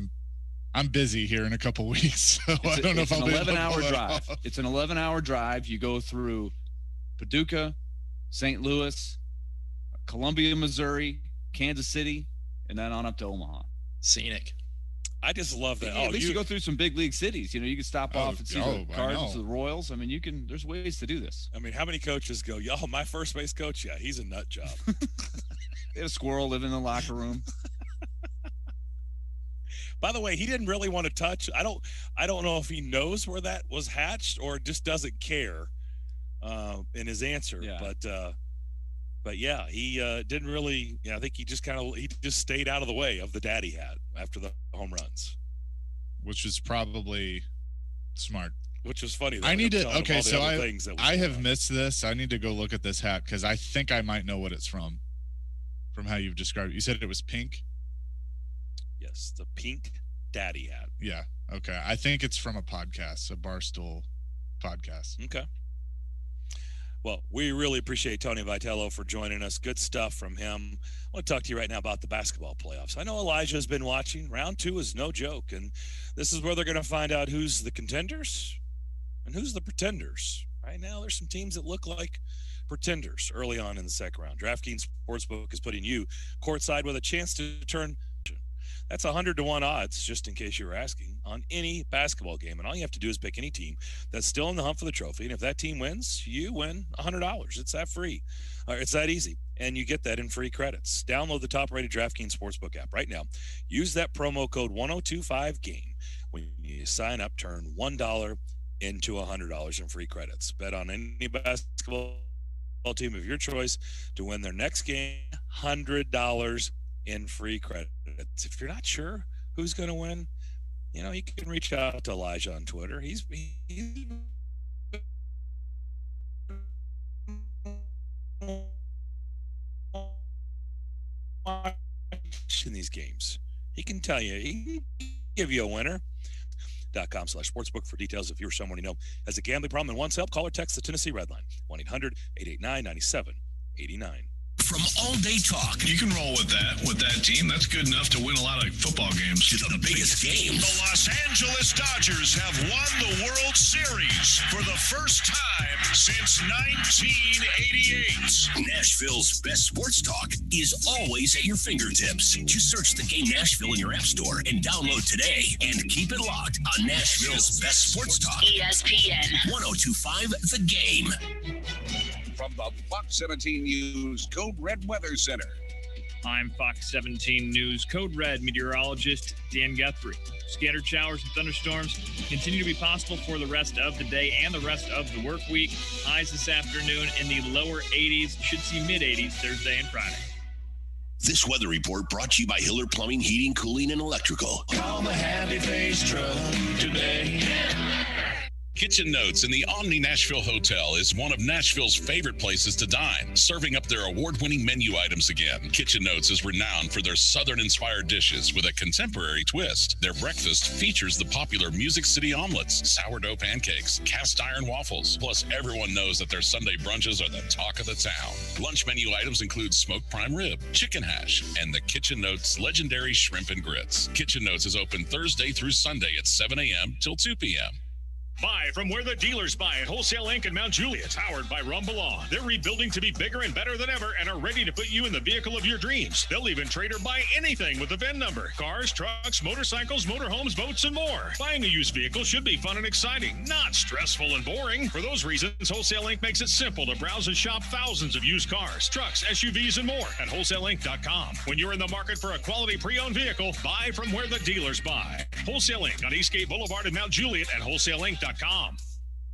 Speaker 2: I'm busy here in a couple weeks. So I don't know if I'll be able to pull that off.
Speaker 4: 11-hour drive. It's an 11-hour drive. You go through Paducah, St. Louis, Columbia, Missouri, Kansas City, and then on up to Omaha.
Speaker 3: Scenic.
Speaker 1: I just love that.
Speaker 4: Yeah, at least you go through some big league cities. You can stop off and see the Cardinals, the Royals. I mean, there's ways to do this.
Speaker 1: I mean, how many coaches go, my first base coach? Yeah, he's a nut job.
Speaker 4: They had a squirrel living in the locker room.
Speaker 1: By the way, he didn't really want to touch. I don't know if he knows where that was hatched or just doesn't care in his answer.
Speaker 4: Yeah.
Speaker 1: But yeah, he didn't really. Yeah, I think he just stayed out of the way of the daddy hat after the home runs,
Speaker 2: which was probably smart.
Speaker 1: Which was funny.
Speaker 2: I need to. Okay, so I have missed this. I need to go look at this hat because I think I might know what it's from how you've described it. You said it was pink.
Speaker 1: Yes, the pink daddy hat.
Speaker 2: Yeah. Okay. I think it's from a podcast, a Barstool podcast.
Speaker 1: Okay. Well, we really appreciate Tony Vitello for joining us. Good stuff from him. I want to talk to you right now about the basketball playoffs. I know Elijah has been watching. Round 2 is no joke, and this is where they're going to find out who's the contenders and who's the pretenders. Right now, there's some teams that look like pretenders early on in the second round. DraftKings Sportsbook is putting you courtside with a chance to turn. That's 100-to-1 odds, just in case you were asking, on any basketball game. And all you have to do is pick any team that's still in the hunt for the trophy. And if that team wins, you win $100. It's that free. It's that easy. And you get that in free credits. Download the top-rated DraftKings Sportsbook app right now. Use that promo code 1025GAME. When you sign up, turn $1 into $100 in free credits. Bet on any basketball team of your choice to win their next game, $100 in free credits. If you're not sure who's going to win, you can reach out to Elijah on Twitter. He's watching these games. He can tell you. He can give you a winner. .com/sportsbook for details. If you're someone you know has a gambling problem and wants help, call or text the Tennessee Red Line 1-800-889-9789.
Speaker 6: From All Day Talk.
Speaker 11: You can roll with that team. That's good enough to win a lot of football games.
Speaker 6: To the biggest games.
Speaker 12: The Los Angeles Dodgers have won the World Series for the first time since 1988.
Speaker 6: Nashville's best sports talk is always at your fingertips. Just search the game Nashville in your app store and download today. And keep it locked on Nashville's best sports talk.
Speaker 13: ESPN
Speaker 6: 1025 The Game.
Speaker 14: From the Fox 17 News Code Red Weather Center.
Speaker 15: I'm Fox 17 News Code Red meteorologist Dan Guthrie. Scattered showers and thunderstorms continue to be possible for the rest of the day and the rest of the work week. Highs this afternoon in the lower 80s. Should see mid-80s Thursday and Friday.
Speaker 6: This weather report brought to you by Hiller Plumbing, Heating, Cooling, and Electrical.
Speaker 12: Call the Happy Face Truck today.
Speaker 9: Kitchen Notes in the Omni Nashville Hotel is one of Nashville's favorite places to dine, serving up their award-winning menu items again. Kitchen Notes is renowned for their Southern-inspired dishes with a contemporary twist. Their breakfast features the popular Music City omelets, sourdough pancakes, cast iron waffles. Plus, everyone knows that their Sunday brunches are the talk of the town. Lunch menu items include smoked prime rib, chicken hash, and the Kitchen Notes legendary shrimp and grits. Kitchen Notes is open Thursday through Sunday at 7 a.m. till 2 p.m.
Speaker 12: Buy from where the dealers buy at Wholesale Inc. in Mount Juliet, powered by Rumbalon. They're rebuilding to be bigger and better than ever and are ready to put you in the vehicle of your dreams. They'll even trade or buy anything with the VIN number. Cars, trucks, motorcycles, motorhomes, boats, and more. Buying a used vehicle should be fun and exciting, not stressful and boring. For those reasons, Wholesale Inc. makes it simple to browse and shop thousands of used cars, trucks, SUVs, and more at wholesaleinc.com. When you're in the market for a quality pre-owned vehicle, buy from where the dealers buy. Wholesale Inc. on Eastgate Boulevard in Mount Juliet and wholesaleinc.com.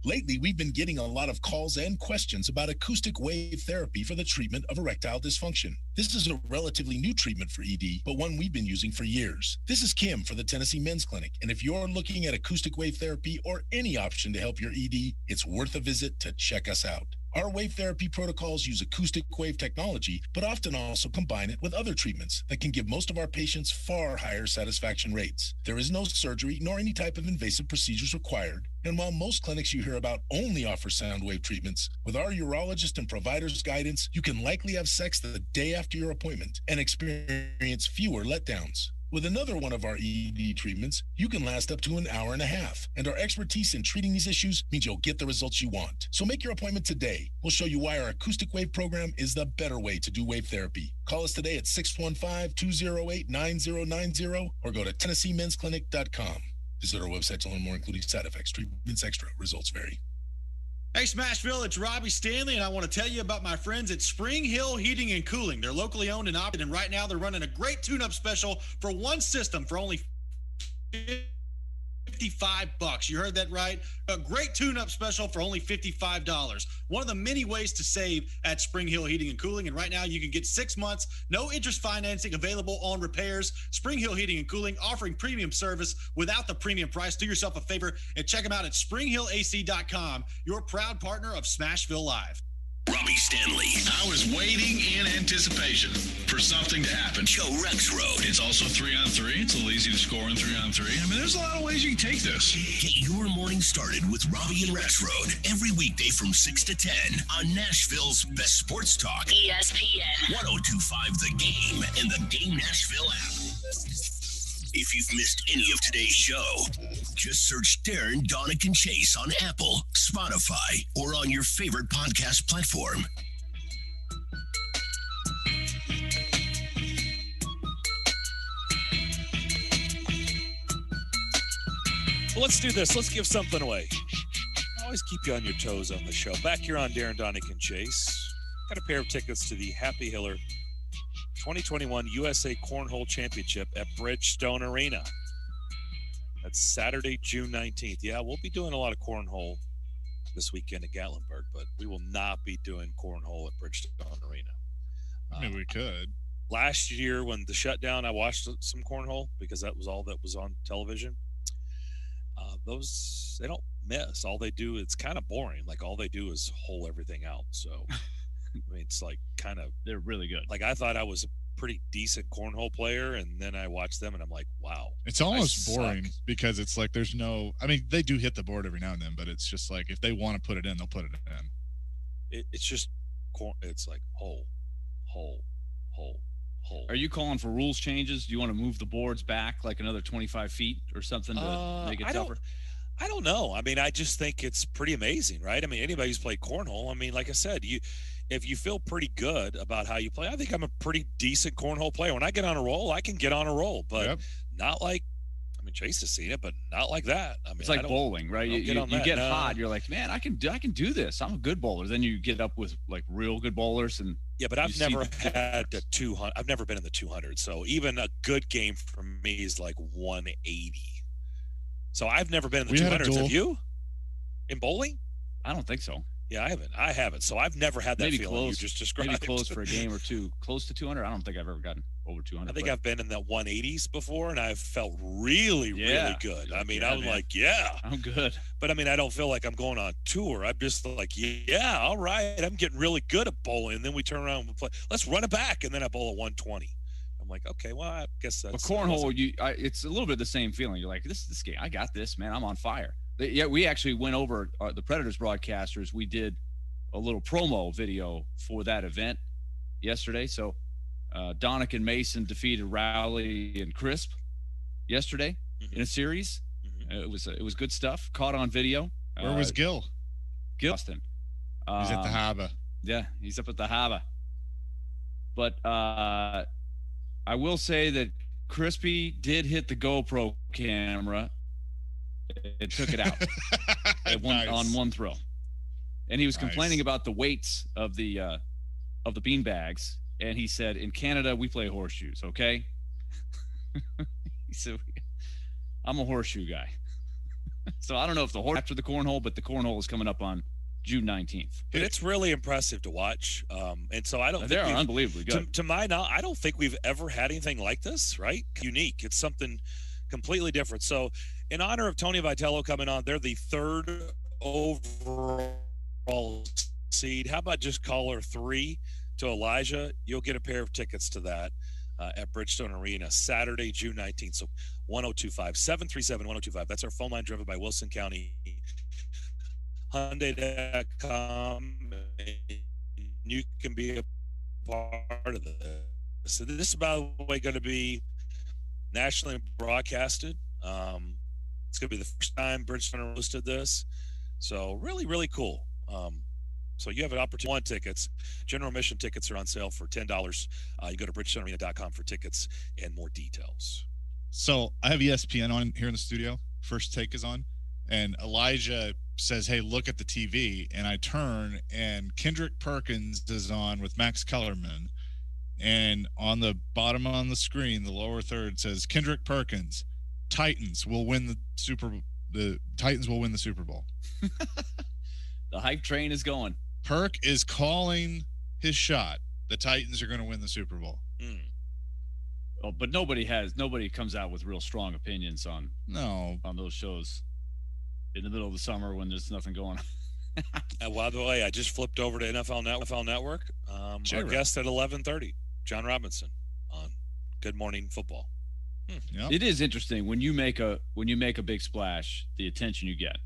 Speaker 13: Lately, we've been getting a lot of calls and questions about acoustic wave therapy for the treatment of erectile dysfunction. This is a relatively new treatment for ED, but one we've been using for years. This is Kim for the Tennessee Men's Clinic, and if you're looking at acoustic wave therapy or any option to help your ED, it's worth a visit to check us out. Our wave therapy protocols use acoustic wave technology, but often also combine it with other treatments that can give most of our patients far higher satisfaction rates. There is no surgery nor any type of invasive procedures required. And while most clinics you hear about only offer sound wave treatments, with our urologist and provider's guidance, you can likely have sex the day after your appointment and experience fewer letdowns. With another one of our ED treatments, you can last up to an hour and a half, and our expertise in treating these issues means you'll get the results you want. So make your appointment today. We'll show you why our acoustic wave program is the better way to do wave therapy. Call us today at 615-208-9090 or go to TennesseeMen'sClinic.com. Visit our website to learn more, including side effects, treatments extra. Results vary.
Speaker 16: Hey, Smashville, it's Robbie Stanley, and I want to tell you about my friends at Spring Hill Heating and Cooling. They're locally owned and operated, and right now they're running a great tune-up special for one system for only $55. You heard that right? A great tune-up special for only $55. One of the many ways to save at Spring Hill Heating and Cooling. And right now you can get 6 months, no interest financing available on repairs. Spring Hill Heating and Cooling offering premium service without the premium price. Do yourself a favor and check them out at springhillac.com, your proud partner of Smashville Live.
Speaker 6: Robbie Stanley.
Speaker 12: I was waiting in anticipation for something to happen.
Speaker 6: Joe Rex Road.
Speaker 8: It's also 3-on-3. It's a little easy to score in 3-on-3. I mean, there's a lot of ways you can take this.
Speaker 6: Get your morning started with Robbie and Rex Road every weekday from 6 to 10 on Nashville's best sports talk.
Speaker 17: ESPN
Speaker 6: 102.5 The Game and the Game Nashville app. If you've missed any of today's show, just search Darren, Daunic, and Chase on Apple, Spotify, or on your favorite podcast platform.
Speaker 1: Well, let's do this. Let's give something away. I always keep you on your toes on the show. Back here on Darren, Daunic, and Chase. Got a pair of tickets to the Happy Hiller 2021 USA Cornhole Championship at Bridgestone Arena. That's Saturday, June 19th. Yeah, we'll be doing a lot of cornhole this weekend at Gatlinburg, but we will not be doing cornhole at Bridgestone Arena.
Speaker 2: I mean, we could.
Speaker 1: Last year when the shutdown, I watched some cornhole because that was all that was on television. Those, they don't miss. All they do, it's kind of boring. Like all they do is hole everything out. So, I mean, it's like kind of.
Speaker 4: They're really good.
Speaker 1: Like I thought I was a pretty decent cornhole player, and then I watched them and I'm like, wow.
Speaker 2: It's almost boring because it's like there's no, I mean, they do hit the board every now and then, but it's just like if they want to put it in, they'll put it in.
Speaker 1: It's just, it's like hole.
Speaker 4: Are you calling for rules changes? Do you want to move the boards back like another 25 feet or something to make it tougher?
Speaker 1: I don't know. I mean, I just think it's pretty amazing, right? I mean, anybody who's played cornhole, I mean, like I said, if you feel pretty good about how you play, I think I'm a pretty decent cornhole player. When I get on a roll, I can get on a roll, but not like, I mean, Chase has seen it, but not like that. I mean,
Speaker 4: it's like bowling, right? You get hot. You're like, man, I can do this. I'm a good bowler. Then you get up with like real good bowlers and.
Speaker 1: Yeah, but I've never had the 200. I've never been in the 200. So even a good game for me is like 180. So I've never been in the 200s. Have you? In bowling?
Speaker 4: I don't think so.
Speaker 1: Yeah, I haven't. So I've never had that feeling you just described.
Speaker 4: Maybe close for a game or two. Close to 200? I don't think I've ever gotten. over 200.
Speaker 1: I think I've been in the 180s before, and I've felt really, really good. I mean, I'm like,
Speaker 4: I'm good.
Speaker 1: But I mean, I don't feel like I'm going on tour. I'm just like, yeah, all right. I'm getting really good at bowling. And then we turn around and play. Let's run it back. And then I bowl at 120. I'm like, okay, well, I guess that's.
Speaker 4: But cornhole, it's a little bit the same feeling. You're like, this game, I got this, man. I'm on fire. Yeah, we actually went over the Predators broadcasters. We did a little promo video for that event yesterday. So Daunic and Mason defeated Rowley and Crisp yesterday in a series. It was good stuff. Caught on video.
Speaker 2: Where was Gil?
Speaker 4: Austin.
Speaker 2: He's at the Harbor.
Speaker 4: Yeah, he's up at the Harbor. But I will say that Crispy did hit the GoPro camera. It took it out on one throw. And he was complaining about the weights of the bean bags. And he said, in Canada, we play horseshoes, okay? He said, I'm a horseshoe guy. So I don't know if after the cornhole, but the cornhole is coming up on June 19th.
Speaker 1: But it's really impressive to watch. And so I don't think
Speaker 4: they're unbelievably good.
Speaker 1: To my knowledge, I don't think we've ever had anything like this, right? Unique. It's something completely different. So in honor of Tony Vitello coming on, they're the 3rd overall seed. How about just caller 3 to Elijah? You'll get a pair of tickets to that at Bridgestone Arena Saturday, June 19th. So 1025-737-1025. That's our phone line, driven by Wilson County Hyundai.com. You can be a part of this. So this is, by the way, going to be nationally broadcasted. It's going to be the first time Bridgestone hosted this. So really, really cool. So you have an opportunity. 1 tickets. General admission tickets are on sale for $10. You go to bridgestonearena.com for tickets and more details.
Speaker 2: So I have ESPN on here in the studio. First Take is on. And Elijah says, hey, look at the TV. And I turn, and Kendrick Perkins is on with Max Kellerman. And on the bottom on the screen, the lower third says, Kendrick Perkins, Titans will win the Super Bowl.
Speaker 4: The hype train is going.
Speaker 2: Perk is calling his shot. The Titans are going to win the Super Bowl.
Speaker 4: Oh, but nobody comes out with real strong opinions on those shows in the middle of the summer when there's nothing going on.
Speaker 1: And by the way, I just flipped over to NFL Network. Our guest at 11:30, John Robinson on Good Morning Football.
Speaker 2: Yep.
Speaker 4: It is interesting when you make a big splash, the attention you get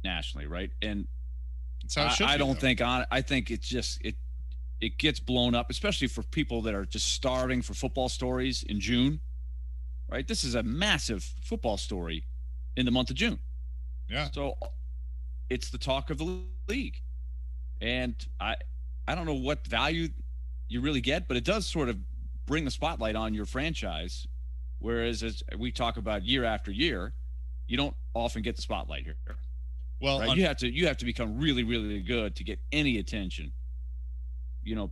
Speaker 4: nationally, right? And I think it's just it gets blown up, especially for people that are just starving for football stories in June, right? This is a massive football story in the month of June.
Speaker 2: Yeah.
Speaker 4: So it's the talk of the league. And I don't know what value you really get, but it does sort of bring the spotlight on your franchise. Whereas as we talk about year after year, you don't often get the spotlight here.
Speaker 2: Well,
Speaker 4: right? You have to become really, really good to get any attention,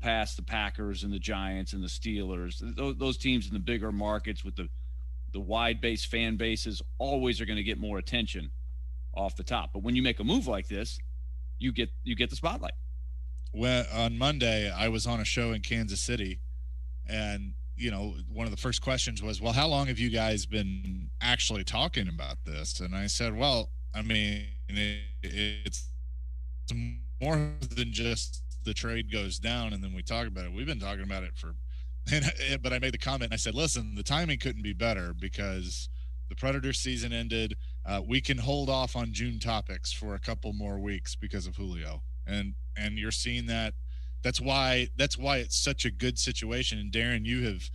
Speaker 4: past the Packers and the Giants and the Steelers. Those teams in the bigger markets with the wide-based fan bases always are going to get more attention off the top. But when you make a move like this, you get the spotlight.
Speaker 2: When on Monday, I was on a show in Kansas City, and one of the first questions was, well, how long have you guys been actually talking about this? And I said, well, I mean, it's more than just the trade goes down and then we talk about it. We've been talking about it but I made the comment and I said, listen, the timing couldn't be better because the Predators season ended. We can hold off on June topics for a couple more weeks because of Julio. And you're seeing that. That's why it's such a good situation. And Darren, you have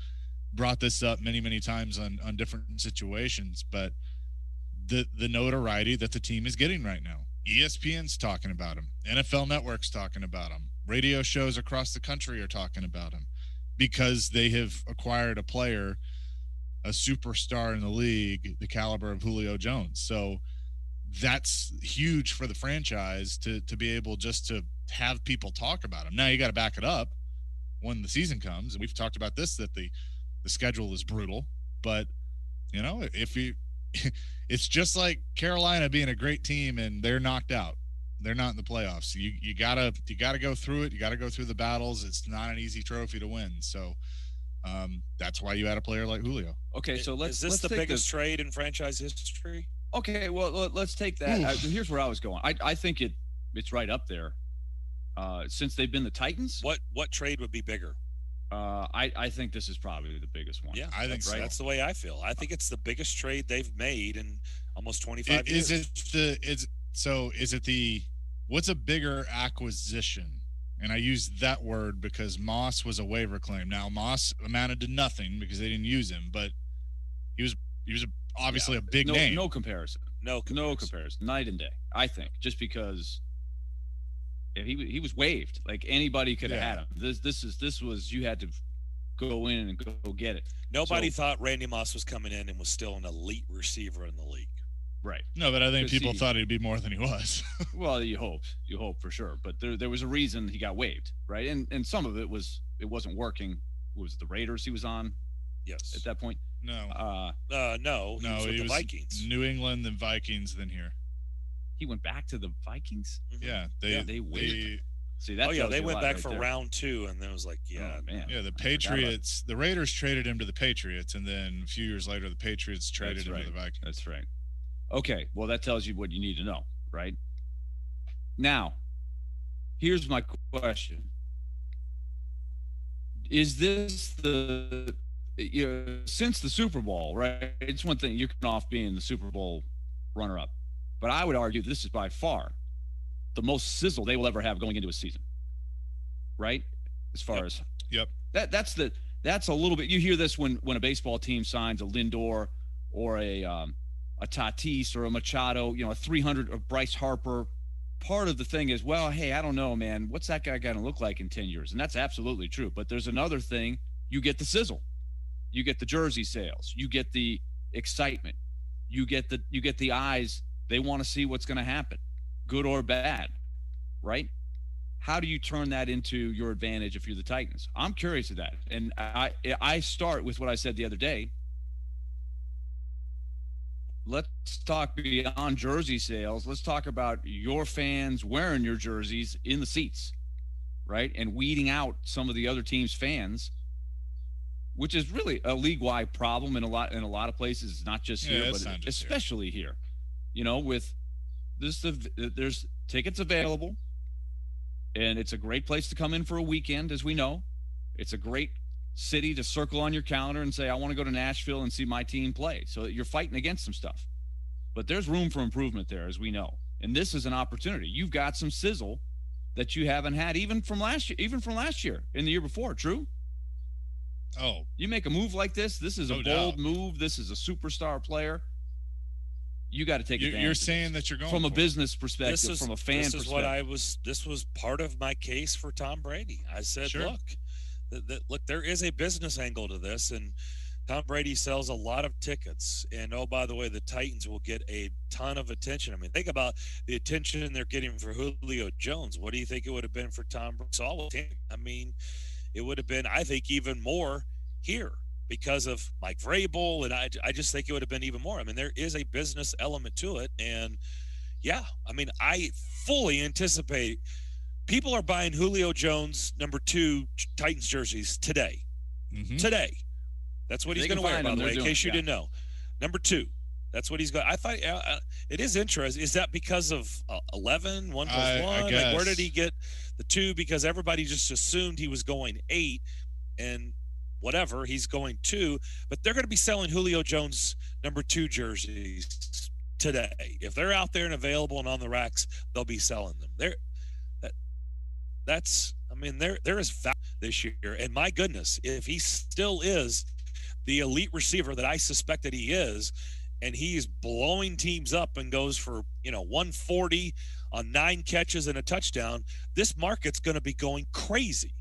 Speaker 2: brought this up many, many times on different situations, but the notoriety that the team is getting right now. ESPN's talking about him. NFL Network's talking about him. Radio shows across the country are talking about him because they have acquired a player, a superstar in the league, the caliber of Julio Jones. So that's huge for the franchise to be able just to have people talk about him. Now you got to back it up when the season comes. And we've talked about this, that the schedule is brutal, but it's just like Carolina being a great team and they're knocked out. They're not in the playoffs. You gotta go through it. You gotta go through the battles. It's not an easy trophy to win. So That's why you add a player like Julio.
Speaker 4: Okay, so
Speaker 1: is this the biggest trade in franchise history?
Speaker 4: Okay, well, let's take that. Here's where I was going. I think it's right up there. Since they've been the Titans,
Speaker 1: what trade would be bigger?
Speaker 4: I think this is probably the biggest one.
Speaker 1: Yeah,
Speaker 2: I think so.
Speaker 1: That's the way I feel. I think it's the biggest trade they've made in almost 25 years.
Speaker 2: What's a bigger acquisition? And I use that word because Moss was a waiver claim. Now Moss amounted to nothing because they didn't use him, but he was obviously a big name.
Speaker 4: No comparison. No comparison. Night and day. I think just because he was waived, like anybody could have had him. This was you had to go in and go get it.
Speaker 1: Nobody thought Randy Moss was coming in and was still an elite receiver in the league.
Speaker 4: Right.
Speaker 2: No, but I think people thought he'd be more than he was.
Speaker 4: Well, you hope for sure, but there was a reason he got waived, right? And some of it wasn't working. It was the Raiders he was on?
Speaker 1: Yes.
Speaker 4: At that point?
Speaker 2: No.
Speaker 1: No. He was the Vikings.
Speaker 2: New England, then Vikings, then here.
Speaker 4: He went back to the Vikings?
Speaker 2: Yeah,
Speaker 4: they waived. See, that
Speaker 1: they went back for round 2, and then it was like,
Speaker 4: man.
Speaker 2: Yeah, the Patriots, the Raiders traded him to the Patriots, and then a few years later, the Patriots traded him to the Vikings.
Speaker 4: That's right. Okay, well, that tells you what you need to know, right? Now, here's my question. Is this since the Super Bowl, right? It's one thing you're coming off being the Super Bowl runner-up, but I would argue this is by far the most sizzle they will ever have going into a season, right? As far as that's a little bit. You hear this when a baseball team signs a Lindor or a Tatis or a Machado, a 300 of Bryce Harper. Part of the thing is, well, hey, I don't know, man. What's that guy going to look like in 10 years? And that's absolutely true. But there's another thing. You get the sizzle. You get the jersey sales. You get the excitement. You get the eyes. They want to see what's going to happen, good or bad, right? How do you turn that into your advantage if you're the Titans? I'm curious of that. And I start with what I said the other day. Let's talk beyond jersey sales. Let's talk about your fans wearing your jerseys in the seats, right? And weeding out some of the other team's fans, which is really a league-wide problem in a lot of places. It's not just here, but especially here. With this, there's tickets available, and it's a great place to come in for a weekend, as we know. It's a great city to circle on your calendar and say, I want to go to Nashville and see my team play. So you're fighting against some stuff. But there's room for improvement there, as we know. And this is an opportunity. You've got some sizzle that you haven't had even from last year and the year before. True?
Speaker 2: Oh.
Speaker 4: You make a move like this. This is a bold move. This is a superstar player. You got to take advantage.
Speaker 2: You're saying that you're going
Speaker 4: from a business perspective, from a fan perspective.
Speaker 1: This was part of my case for Tom Brady. I said, look, there is a business angle to this, and Tom Brady sells a lot of tickets. And, oh, by the way, the Titans will get a ton of attention. I mean, think about the attention they're getting for Julio Jones. What do you think it would have been for Tom Brady? I mean, it would have been, I think, even more here because of Mike Vrabel, and I just think it would have been even more. I mean, there is a business element to it. And, yeah, I mean, I fully anticipate – people are buying Julio Jones #2 Titans jerseys today.
Speaker 2: Mm-hmm.
Speaker 1: Today. That's what he's going to wear, by the way, in case you didn't know. #2. That's what he's got. I thought it is interesting. Is that because of 11, 1 plus 1? Like, where did he get the 2? Because everybody just assumed he was going 8 and whatever. He's going 2. But they're going to be selling Julio Jones #2 jerseys today. If they're out there and available and on the racks, they'll be selling them. There is value this year. And my goodness, if he still is the elite receiver that I suspect that he is, and he's blowing teams up and goes for, 140 on 9 catches and a touchdown, this market's going to be going crazy.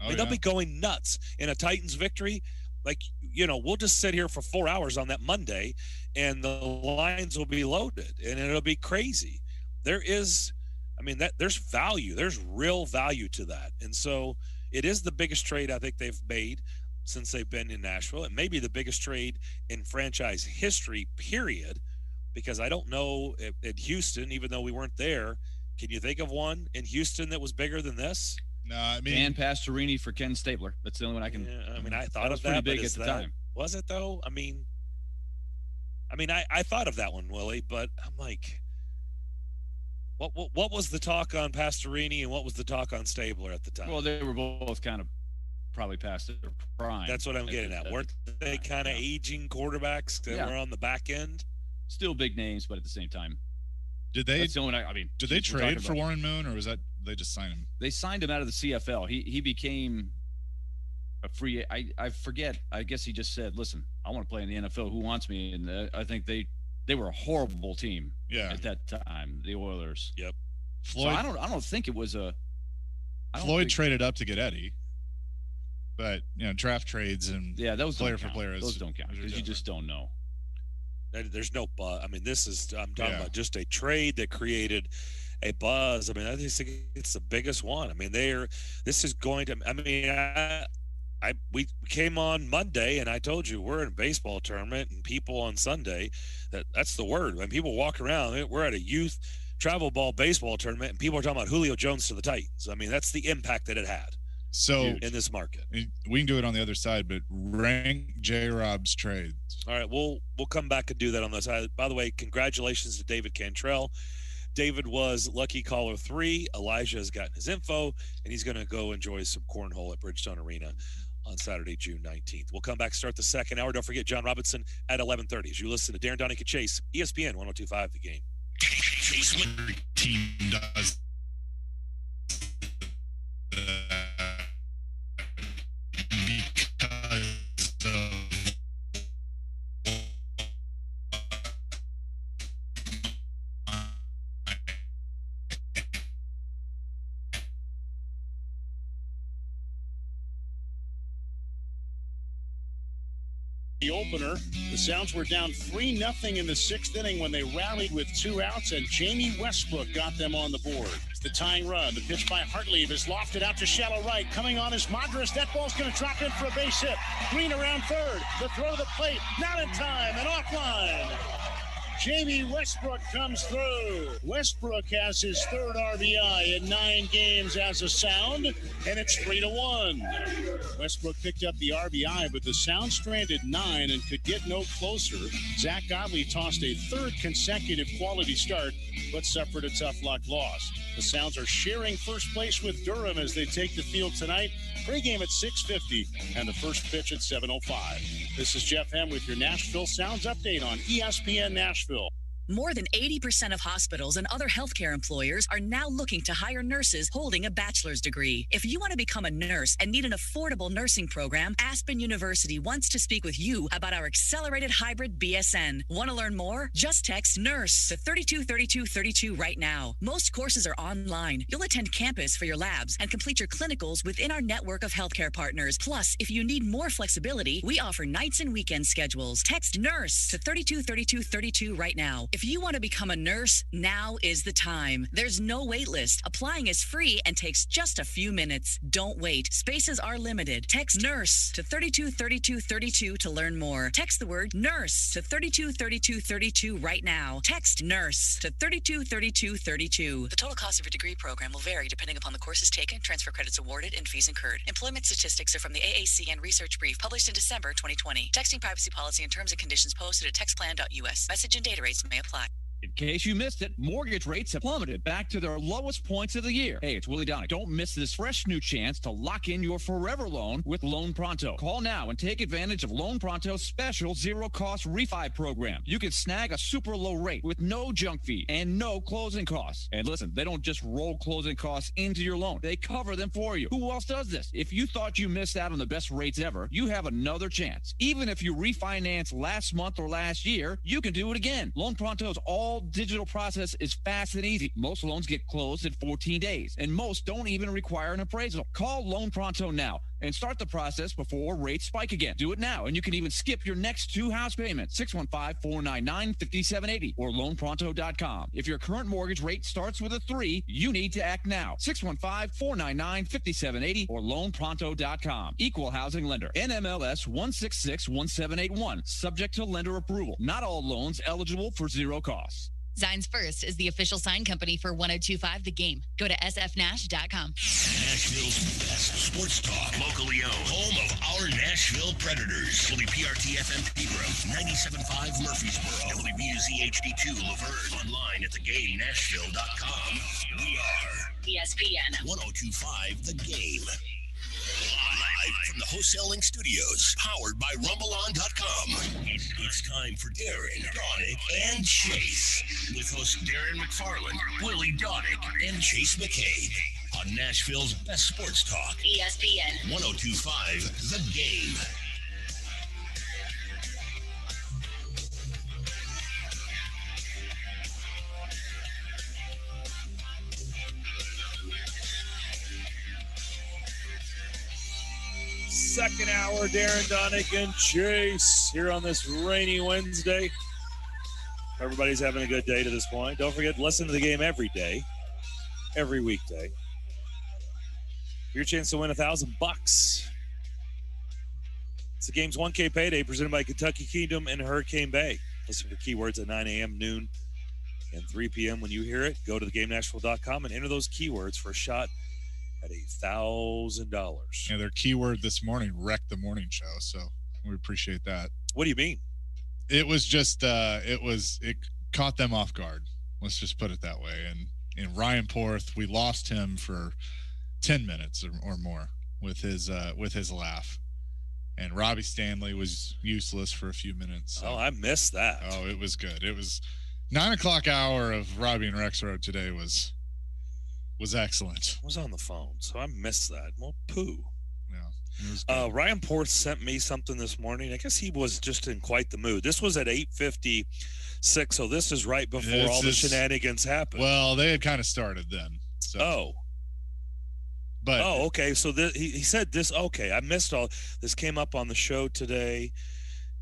Speaker 1: They'll be going nuts in a Titans victory. Like, we'll just sit here for 4 hours on that Monday and the lines will be loaded and it'll be crazy. There's value. There's real value to that. And so it is the biggest trade I think they've made since they've been in Nashville. It may be the biggest trade in franchise history, period, because I don't know at Houston, even though we weren't there, can you think of one in Houston that was bigger than this?
Speaker 2: No, I mean,
Speaker 4: Dan Pastorini for Ken Stabler. That's the only one I can.
Speaker 1: Yeah, I mean, I thought
Speaker 4: that was
Speaker 1: of that,
Speaker 4: pretty big
Speaker 1: but
Speaker 4: at the time.
Speaker 1: Was it though? I mean, I thought of that one, Willie, but I'm like, what was the talk on Pastorini and what was the talk on Stabler at the time?
Speaker 4: Well, they were both kind of probably past their prime.
Speaker 1: That's what I'm getting at. Weren't they kind of aging quarterbacks that were on the back end?
Speaker 4: Still big names, but at the same time.
Speaker 2: Did they?
Speaker 4: That's the only, I mean,
Speaker 2: did they trade for Warren Moon, or was that they just signed him?
Speaker 4: They signed him out of the CFL. He became a free. I forget. I guess he just said, "Listen, I want to play in the NFL. Who wants me?" And I think they were a horrible team.
Speaker 2: Yeah.
Speaker 4: At that time, the Oilers.
Speaker 1: Yep.
Speaker 2: Floyd.
Speaker 4: So I don't think it was a.
Speaker 2: Floyd traded up to get Eddie. But draft trades and
Speaker 4: those
Speaker 2: player for player,
Speaker 4: those don't count because you just don't know.
Speaker 1: There's no buzz. I mean, I'm talking about just a trade that created a buzz. I mean, I think it's the biggest one. I mean, this is going to. I mean, we came on Monday and I told you we're in a baseball tournament and people on Sunday. That's the word. When people walk around, we're at a youth travel ball baseball tournament and people are talking about Julio Jones to the Titans. I mean, that's the impact that it had.
Speaker 2: So
Speaker 1: in this market,
Speaker 2: we can do it on the other side, but rank J-Rob's trades.
Speaker 1: All right, we'll come back and do that on the side. By the way, congratulations to David Cantrell. David was lucky caller 3. Elijah has gotten his info, and he's going to go enjoy some cornhole at Bridgestone Arena on Saturday, June 19th. We'll come back, start the second hour. Don't forget John Robinson at 11:30 as you listen to Darren, Daunic, and Chase, ESPN 102.5 The Game.
Speaker 6: Chase Litter team does
Speaker 12: the opener. The Sounds were down 3-0 in the 6th inning when they rallied with 2 outs, and Jamie Westbrook got them on the board. The tying run, the pitch by Hartlieb is lofted out to shallow right. Coming on is Madras. That ball's going to drop in for a base hit. Green around third. The throw to the plate. Not in time and offline. Jamie Westbrook comes through. Westbrook has his 3rd RBI in 9 games as a Sound, and it's 3-1. Westbrook picked up the RBI, but the Sound stranded 9 and could get no closer. Zach Godley tossed a 3rd consecutive quality start, but suffered a tough luck loss. The Sounds are sharing first place with Durham as they take the field tonight. Pre-game at 6:50 and the first pitch at 7:05. This is Jeff Hem with your Nashville Sounds update on ESPN Nashville.
Speaker 17: More than 80% of hospitals and other healthcare employers are now looking to hire nurses holding a bachelor's degree. If you want to become a nurse and need an affordable nursing program, Aspen University wants to speak with you about our accelerated hybrid BSN. Want to learn more? Just text NURSE to 323232 right now. Most courses are online. You'll attend campus for your labs and complete your clinicals within our network of healthcare partners. Plus, if you need more flexibility, we offer nights and weekend schedules. Text NURSE to 323232 right now. If you want to become a nurse, now is the time. There's no wait list. Applying is free and takes just a few minutes. Don't wait. Spaces are limited. Text NURSE to 323232 to learn more. Text the word NURSE to 323232 right now. Text NURSE to 323232. The total cost of your degree program will vary depending upon the courses taken, transfer credits awarded, and fees incurred. Employment statistics are from the AACN Research Brief published in December 2020. Texting privacy policy and terms and conditions posted at textplan.us. Message and data rates may apply.
Speaker 4: In case you missed it, mortgage rates have plummeted back to their lowest points of the year. Hey, it's Willie Daunic. Don't miss this fresh new chance to lock in your forever loan with Loan Pronto. Call now and take advantage of Loan Pronto's special zero-cost refi program. You can snag a super low rate with no junk fee and no closing costs. And listen, they don't just roll closing costs into your loan. They cover them for you. Who else does this? If you thought you missed out on the best rates ever, you have another chance. Even if you refinance last month or last year, you can do it again. Loan Pronto's all-digital process is fast and easy. Most loans get closed in 14 days, and most don't even require an appraisal. Call Loan Pronto now and start the process before rates spike again. Do it now, and you can even skip your next 2 house payments. 615-499-5780 or loanpronto.com. If your current mortgage rate starts with a 3, you need to act now. 615-499-5780 or loanpronto.com. Equal housing lender. NMLS 1661781. Subject to lender approval. Not all loans eligible for zero costs.
Speaker 18: Zines First is the official sign company for 102.5 The Game. Go to sfnash.com.
Speaker 6: Nashville's best sports talk, locally owned, home of our Nashville Predators. WPRT-FM Pegram, 97.5 Murfreesboro, WBUZ HD2 Laverne, online at thegamenashville.com. We are
Speaker 18: ESPN
Speaker 6: 102.5 The Game. Live from the Wholesale Link Studios, powered by RumbleOn.com. It's time for Darren, Daunic, and Chase, with hosts Darren McFarland, Willie Daunic, and Chase McCabe on Nashville's best sports talk.
Speaker 18: ESPN
Speaker 6: 102.5 The Game.
Speaker 1: Second hour, Darren, Daunic, and Chase here on this rainy Wednesday. Everybody's having a good day to this point. Don't forget, listen to the game every day, every weekday. Your chance to win $1,000. It's the game's 1K payday presented by Kentucky Kingdom and Hurricane Bay. Listen for keywords at 9 a.m., noon, and 3 p.m. When you hear it, go to thegamenashville.com and enter those keywords for a shot at $1,000.
Speaker 2: Yeah, their keyword this morning wrecked the morning show, so we appreciate that.
Speaker 1: What do you mean?
Speaker 2: It was just it caught them off guard. Let's just put it that way. And Ryan Porth, we lost him for 10 minutes or more with his laugh. And Robbie Stanley was useless for a few minutes. So.
Speaker 1: Oh, I missed that.
Speaker 2: Oh, it was good. It was 9 o'clock hour of Robbie and Rex Road today was excellent.
Speaker 1: I was on the phone, so I missed that. Well, poo.
Speaker 2: Yeah, it was good.
Speaker 1: Ryan Porth sent me something this morning. I guess he was just in quite the mood. This was at 8:56, so this is right before all the shenanigans happened.
Speaker 2: Well, they had kind of started then. So.
Speaker 1: Okay. So he said this. Okay, I missed all. This came up on the show today.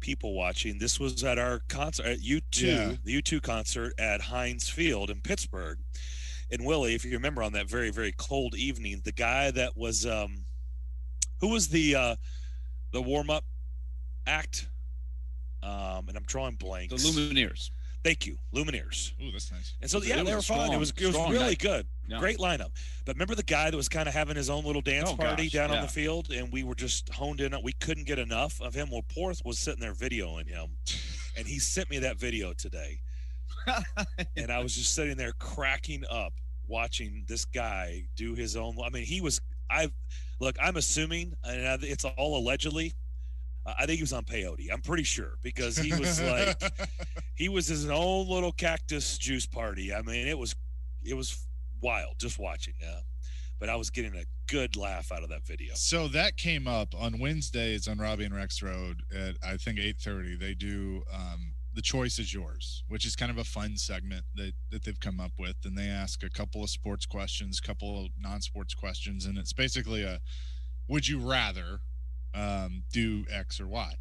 Speaker 1: People watching. This was at our concert at U2, the U2 concert at Heinz Field in Pittsburgh. And Willie, if you remember, on that very, very cold evening, the guy that was, who was the warm-up act? And I'm drawing blanks.
Speaker 4: The Lumineers.
Speaker 1: Thank you, Lumineers.
Speaker 2: Ooh, that's nice.
Speaker 1: And so they were fun. It was really good. Yeah. Great lineup. But remember the guy that was kind of having his own little dance party down on the field, and we were just honed in on. We couldn't get enough of him. Well, Porth was sitting there videoing him, and he sent me that video today. And I was just sitting there cracking up watching this guy do his own. I mean, I'm assuming, and it's all allegedly, I think he was on peyote. I'm pretty sure, because he was like, he was his own little cactus juice party. I mean, it was wild just watching. But I was getting a good laugh out of that video.
Speaker 2: So that came up on Wednesdays on Robbie and Rex Road at, I think, 8:30. They do The Choice is Yours, which is kind of a fun segment that they've come up with. And they ask a couple of sports questions, a couple of non-sports questions. And it's basically a, would you rather do X or Y?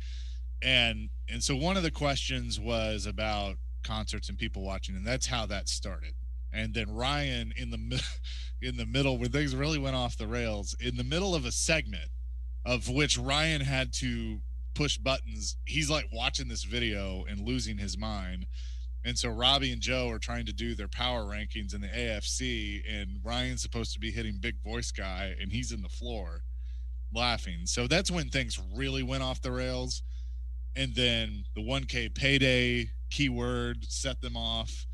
Speaker 2: And so one of the questions was about concerts and people watching, and that's how that started. And then Ryan, in the middle, where things really went off the rails, in the middle of a segment of which Ryan had to push buttons, he's like watching this video and losing his mind. And so Robbie and Joe are trying to do their power rankings in the AFC, and Ryan's supposed to be hitting big voice guy, and he's in the floor laughing. So that's when things really went off the rails. And then the 1K payday keyword set them off,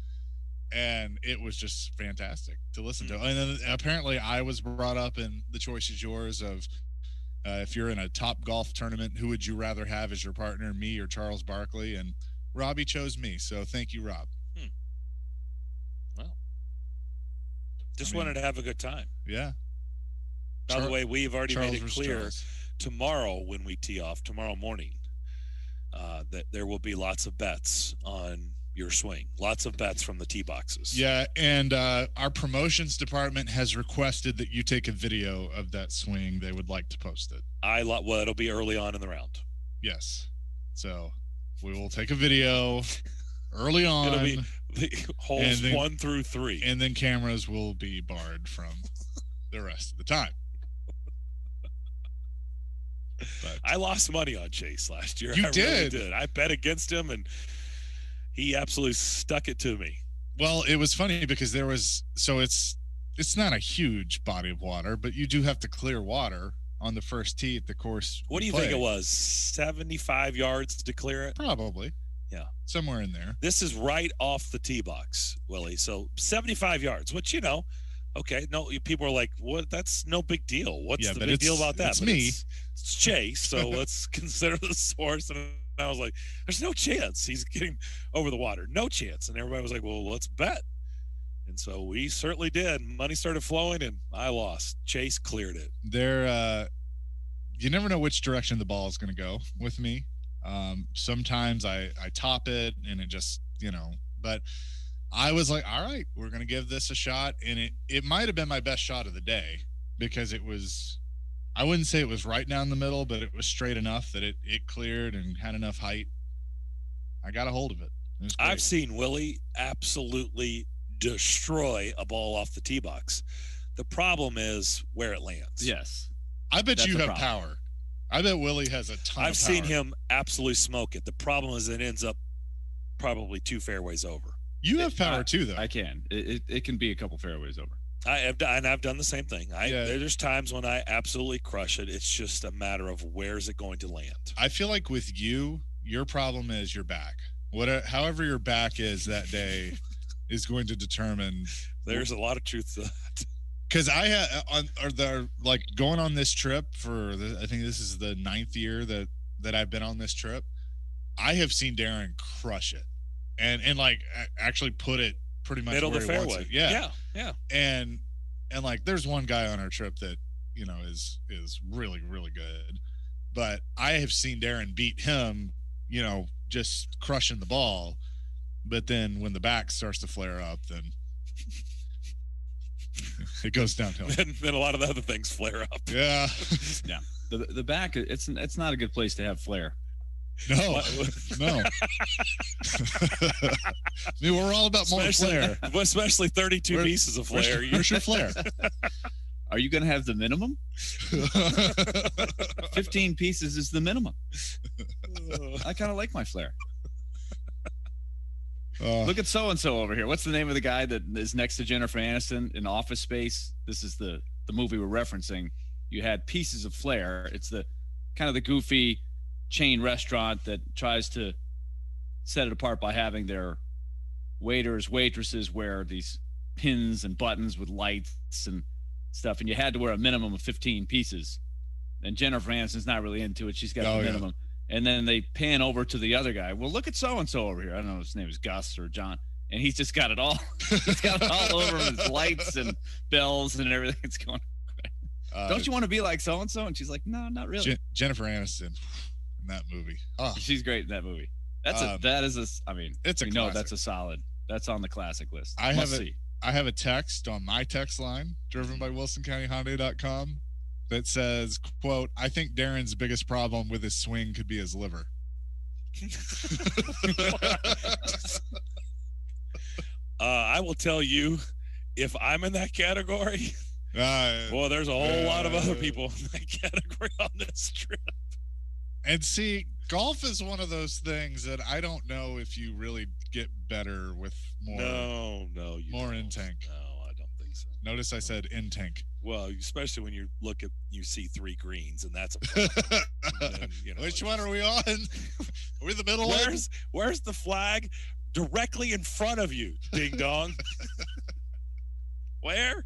Speaker 2: and it was just fantastic to listen to. And then apparently I was brought up in The Choice is Yours of, if you're in a top golf tournament, who would you rather have as your partner, me or Charles Barkley? And Robbie chose me. So thank you, Rob.
Speaker 1: Well, just wanted to have a good time.
Speaker 2: Yeah.
Speaker 1: By the way, we've already made it clear tomorrow when we tee off, tomorrow morning, that there will be lots of bets on your swing. Lots of bets from the tee boxes.
Speaker 2: Yeah, and our promotions department has requested that you take a video of that swing. They would like to post it.
Speaker 1: Well, it'll be early on in the round.
Speaker 2: Yes. So we will take a video early on.
Speaker 1: It'll be holes 1 through 3.
Speaker 2: And then cameras will be barred from the rest of the time. But
Speaker 1: I lost money on Chase last year.
Speaker 2: You
Speaker 1: I
Speaker 2: did.
Speaker 1: Really did. I bet against him, and he absolutely stuck it to me.
Speaker 2: Well, it was funny because it's not a huge body of water, but you do have to clear water on the first tee at the course.
Speaker 1: What do you think it was? 75 yards to clear it?
Speaker 2: Probably.
Speaker 1: Yeah.
Speaker 2: Somewhere in there.
Speaker 1: This is right off the tee box, Willie. So 75 yards, which, okay. No, people are like, what? That's no big deal. What's the big deal about that?
Speaker 2: It's me.
Speaker 1: It's Chase. So let's consider the source. And I was like, there's no chance he's getting over the water. No chance. And everybody was like, well, let's bet. And so we certainly did. Money started flowing, and I lost. Chase cleared it.
Speaker 2: You never know which direction the ball is going to go with me. Sometimes I top it, and it just, but I was like, all right, we're going to give this a shot. And it might have been my best shot of the day because I wouldn't say it was right down the middle, but it was straight enough that it cleared and had enough height. I got a hold of it.
Speaker 1: I've seen Willie absolutely destroy a ball off the tee box. The problem is where it lands.
Speaker 4: Yes.
Speaker 2: I bet you have power. I bet Willie has a ton of power.
Speaker 1: I've seen him absolutely smoke it. The problem is it ends up probably 2 fairways over.
Speaker 2: You have power too, though.
Speaker 4: I can. It can be a couple fairways over.
Speaker 1: I've done the same thing. There's times when I absolutely crush it. It's just a matter of where is it going to land.
Speaker 2: I feel like with you, your problem is your back. However your back is that day is going to determine.
Speaker 1: There's a lot of truth to that.
Speaker 2: Because I had going on this trip I think this is the 9th year that I've been on this trip. I have seen Darren crush it, and actually put it pretty much
Speaker 1: middle
Speaker 2: where
Speaker 1: of the
Speaker 2: he
Speaker 1: fairway.
Speaker 2: wants it.
Speaker 1: Yeah.
Speaker 2: And there's one guy on our trip that is really, really good, but I have seen Darren beat him, just crushing the ball. But then when the back starts to flare up, then it goes downhill.
Speaker 1: Then a lot of the other things flare up.
Speaker 2: Yeah.
Speaker 4: Yeah. The back, it's not a good place to have flare.
Speaker 2: No. I mean, we're all about more flare.
Speaker 1: Especially 32 pieces of flare.
Speaker 2: Where's your flare?
Speaker 4: Are you going to have the minimum? 15 pieces is the minimum. I kind of like my flare. Look at so-and-so over here. What's the name of the guy that is next to Jennifer Aniston in Office Space? This is the movie we're referencing. You had Pieces of Flair. It's the kind of the goofy chain restaurant that tries to set it apart by having their waitresses wear these pins and buttons with lights and stuff. And you had to wear a minimum of 15 pieces. And Jennifer Aniston's not really into it. She's got the minimum. Yeah. And then they pan over to the other guy. Well, look at so-and-so over here. I don't know if his name is Gus or John. And he's just got it all. He's got it all over him. His lights and bells and everything. It's going. Don't you want to be like so-and-so? And she's like, no, not really.
Speaker 2: Jennifer Aniston in that movie. Oh.
Speaker 4: She's great in that movie. It's a classic. That's a solid. That's on the classic list.
Speaker 2: I have a text on my text line driven by WilsonCountyHyundai.com. that says, quote, I think Darren's biggest problem with his swing could be his liver.
Speaker 1: I will tell you, if I'm in that category, there's a whole lot of other people in that category on this trip.
Speaker 2: And see, golf is one of those things that I don't know if you really get better with more in tank.
Speaker 1: No, I don't think so.
Speaker 2: Notice I said in tank.
Speaker 1: Well, especially when you see 3 greens, and that's
Speaker 2: Which one are we on? Are we the middle one?
Speaker 1: Where's the flag? Directly in front of you, ding dong. Where?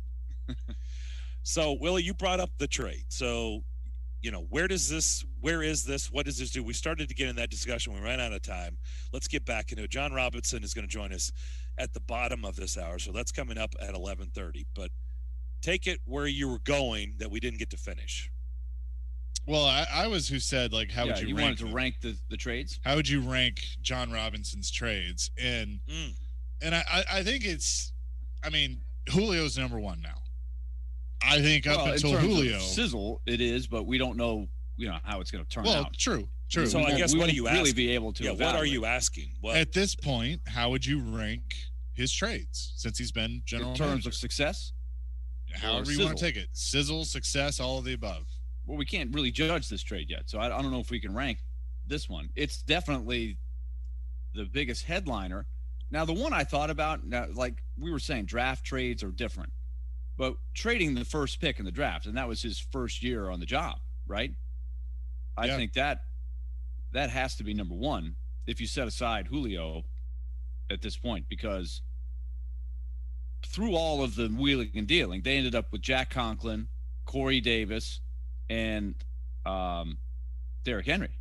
Speaker 1: So, Willie, you brought up the trade. So, where is this? What does this do? We started to get in that discussion. We ran out of time. Let's get back into it. John Robinson is going to join us at the bottom of this hour. So that's coming up at 11:30. But take it where you were going that we didn't get to finish.
Speaker 2: Well, I was who said, how would you
Speaker 4: wanted to rank the trades?
Speaker 2: How would you rank John Robinson's trades? And I think Julio's number 1 now. I think up until Julio.
Speaker 4: Sizzle, it is, but we don't know, how it's going to turn out.
Speaker 2: Well, true.
Speaker 1: So I guess what are you asking?
Speaker 4: Really be able to evaluate.
Speaker 1: What are you asking?
Speaker 2: At this point, how would you rank his trades since he's been general manager?
Speaker 4: In terms of success?
Speaker 2: However you want to take it. Sizzle, success, all of the above.
Speaker 4: Well, we can't really judge this trade yet, so I don't know if we can rank this one. It's definitely the biggest headliner, Now, the one I thought about, now, like we were saying, draft trades are different, but trading the first pick in the draft, and that was his first year on the job, right? I think that has to be number one if you set aside Julio at this point, because through all of the wheeling and dealing, they ended up with Jack Conklin, Corey Davis, and Derrick Henry,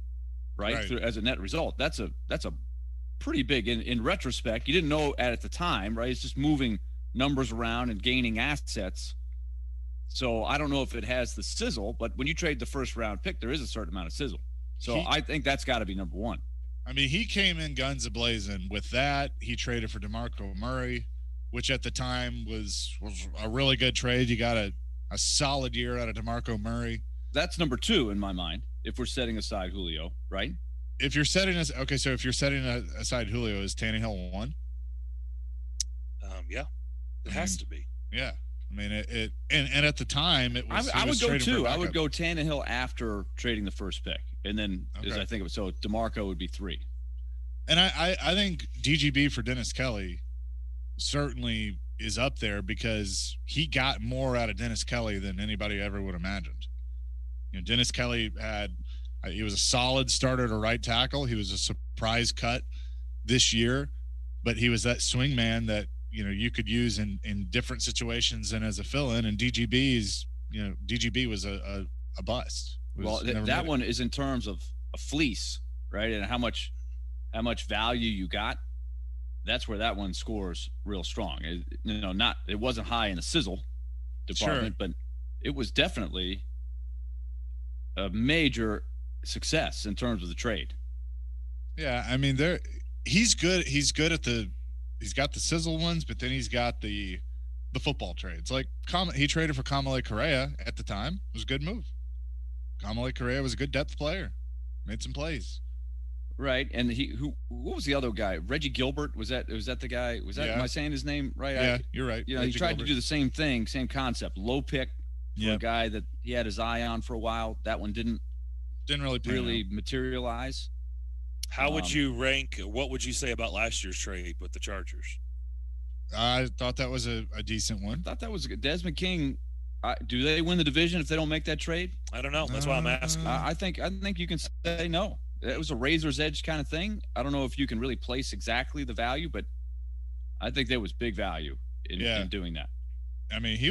Speaker 4: right? As a net result. That's a pretty big in retrospect. You didn't know at the time, right? It's just moving numbers around and gaining assets. So I don't know if it has the sizzle, but when you trade the first round pick, there is a certain amount of sizzle. So I think that's got to be number one.
Speaker 2: I mean, he came in guns a-blazing. With that, he traded for DeMarco Murray, which at the time was a really good trade. You got a solid year out of DeMarco Murray.
Speaker 4: That's number two in my mind, if we're setting aside Julio, right?
Speaker 2: If you're setting aside Julio, is Tannehill one?
Speaker 1: Yeah, it has to be.
Speaker 2: Yeah. I mean, and at the time, it was.
Speaker 4: I would go two. I would go Tannehill after trading the first pick, and then as I think of it, so DeMarco would be three.
Speaker 2: And I think DGB for Dennis Kelly certainly is up there because he got more out of Dennis Kelly than anybody ever would have imagined. You know, Dennis Kelly he was a solid starter to right tackle. He was a surprise cut this year, but he was that swing man that, you know, you could use in different situations and as a fill-in. And DGB was a bust.
Speaker 4: That one is in terms of a fleece, right? And how much value you got. That's where that one scores real strong. It wasn't high in the sizzle department, but it was definitely a major success in terms of the trade.
Speaker 2: Yeah, I mean, he's good. He's good at he's got the sizzle ones, but then he's got the football trades. Like he traded for Kamale Correa at the time. It was a good move. Kamale Correa was a good depth player. Made some plays.
Speaker 4: Right. And what was the other guy? Reggie Gilbert? Was that the guy? Am I saying his name right?
Speaker 2: Yeah, you're right.
Speaker 4: He tried to do the same thing, same concept. Low pick for a guy that he had his eye on for a while. That one didn't really materialize.
Speaker 1: How would you rank? What would you say about last year's trade with the Chargers?
Speaker 2: I thought that was a decent one.
Speaker 4: I thought that was good. Desmond King. Do they win the division if they don't make that trade?
Speaker 1: I don't know. That's why I'm asking.
Speaker 4: I think you can say no. It was a razor's edge kind of thing. I don't know if you can really place exactly the value, but I think there was big value in doing that.
Speaker 2: I mean, he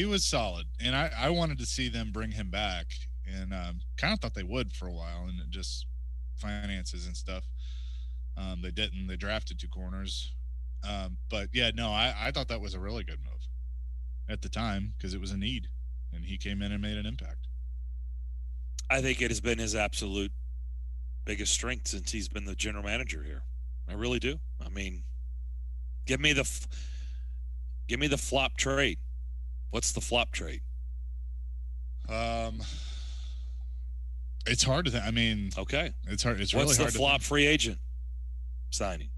Speaker 2: was solid, and I wanted to see them bring him back, and kind of thought they would for a while, and it just finances and stuff. They didn't. They drafted two corners, but yeah, no, I thought that was a really good move at the time because it was a need, and he came in and made an impact.
Speaker 1: I think it has been his absolute biggest strength since he's been the general manager here. I really do. I mean, give me the flop trade. What's the flop trade?
Speaker 2: It's hard to think. I mean,
Speaker 1: okay,
Speaker 2: it's hard. It's
Speaker 1: What's
Speaker 2: really hard.
Speaker 1: The flop free agent signing?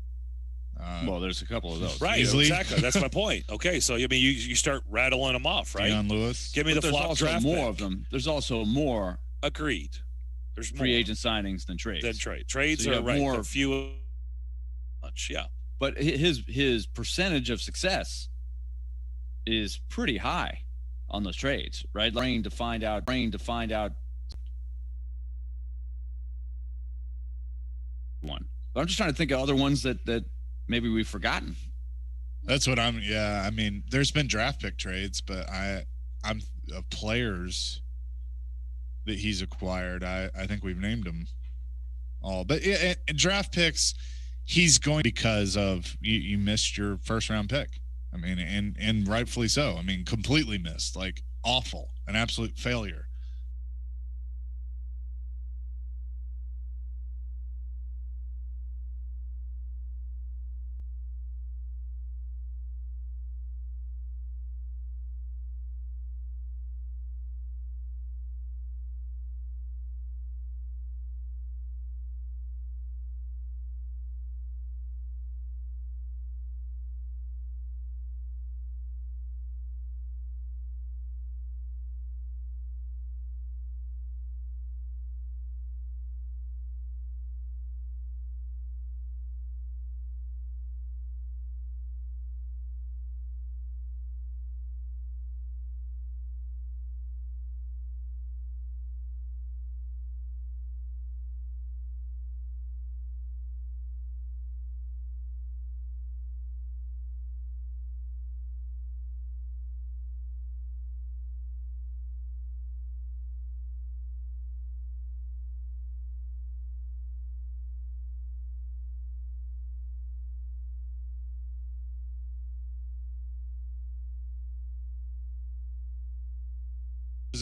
Speaker 4: Well, there's a couple of those.
Speaker 1: Right, exactly. That's my point. Okay, so I mean, you start rattling them off, right?
Speaker 2: Deion Lewis.
Speaker 1: Give me the flop draft.
Speaker 4: More of them. There's also more.
Speaker 1: Agreed. There's
Speaker 4: free agent signings than trades.
Speaker 1: Trades are right. More few. Much, yeah.
Speaker 4: But his percentage of success is pretty high on those trades, right? Brain to find out. One. But I'm just trying to think of other ones that maybe we've forgotten.
Speaker 2: That's what I'm. Yeah, I mean, there's been draft pick trades, but I'm of players that he's acquired. I think we've named them all, but draft picks, he's going because of you missed your first round pick. I mean, and rightfully so. I mean, completely missed, like awful, an absolute failure.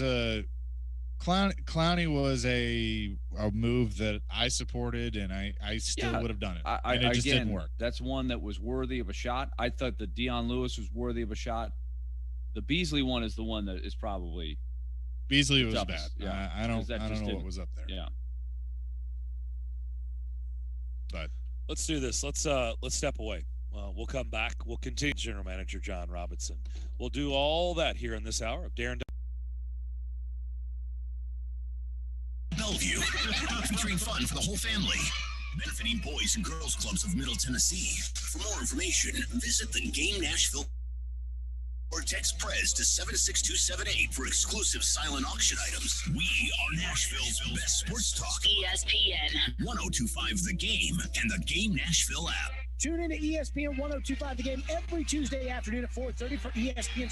Speaker 2: was a Clowney was a move that I supported, and I still would have done it. And it just didn't work.
Speaker 4: That's one that was worthy of a shot. I thought the Dion Lewis was worthy of a shot. The Beasley one is the one that is probably
Speaker 2: Beasley was
Speaker 4: toughest.
Speaker 2: bad.
Speaker 4: Yeah,
Speaker 2: I don't know what was up there.
Speaker 4: Yeah.
Speaker 2: But
Speaker 1: let's do this. Let's step away. We'll come back. We'll continue. General Manager John Robinson. We'll do all that here in this hour of Darren.
Speaker 6: Bellevue, featuring fun for the whole family, benefiting boys and girls clubs of Middle Tennessee. For more information, visit the Game Nashville or text Preds to 76278 for exclusive silent auction items. We are Nashville's best sports talk.
Speaker 17: ESPN
Speaker 6: 1025 The Game and the Game Nashville app.
Speaker 19: Tune in to ESPN 1025 The Game every Tuesday afternoon at 4:30 for ESPN.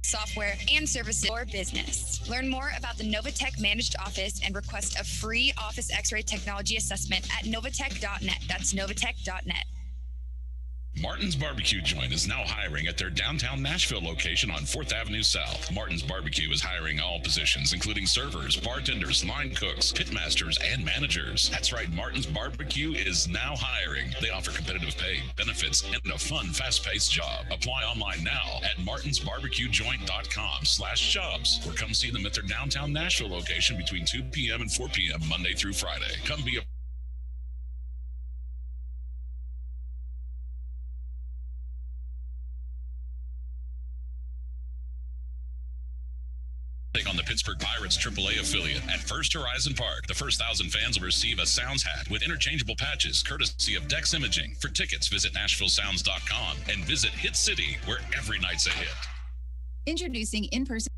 Speaker 20: Software and services for business. Learn more about the Novatech Managed Office and request a free Office X-ray technology assessment at novatech.net. That's novatech.net.
Speaker 9: Martin's Barbecue Joint is now hiring at their downtown Nashville location on 4th Avenue South. Martin's Barbecue is hiring all positions, including servers, bartenders, line cooks, pitmasters, and managers. That's right, Martin's Barbecue is now hiring. They offer competitive pay, benefits, and a fun, fast-paced job. Apply online now at martinsbarbecuejoint.com/jobs or come see them at their downtown Nashville location between 2 p.m. and 4 p.m. Monday through Friday. Come be a on the Pittsburgh Pirates AAA affiliate at First Horizon Park. The first 1,000 fans will receive a Sounds hat with interchangeable patches courtesy of Dex Imaging. For tickets, visit NashvilleSounds.com and visit Hit City, where every night's a hit.
Speaker 20: Introducing in-person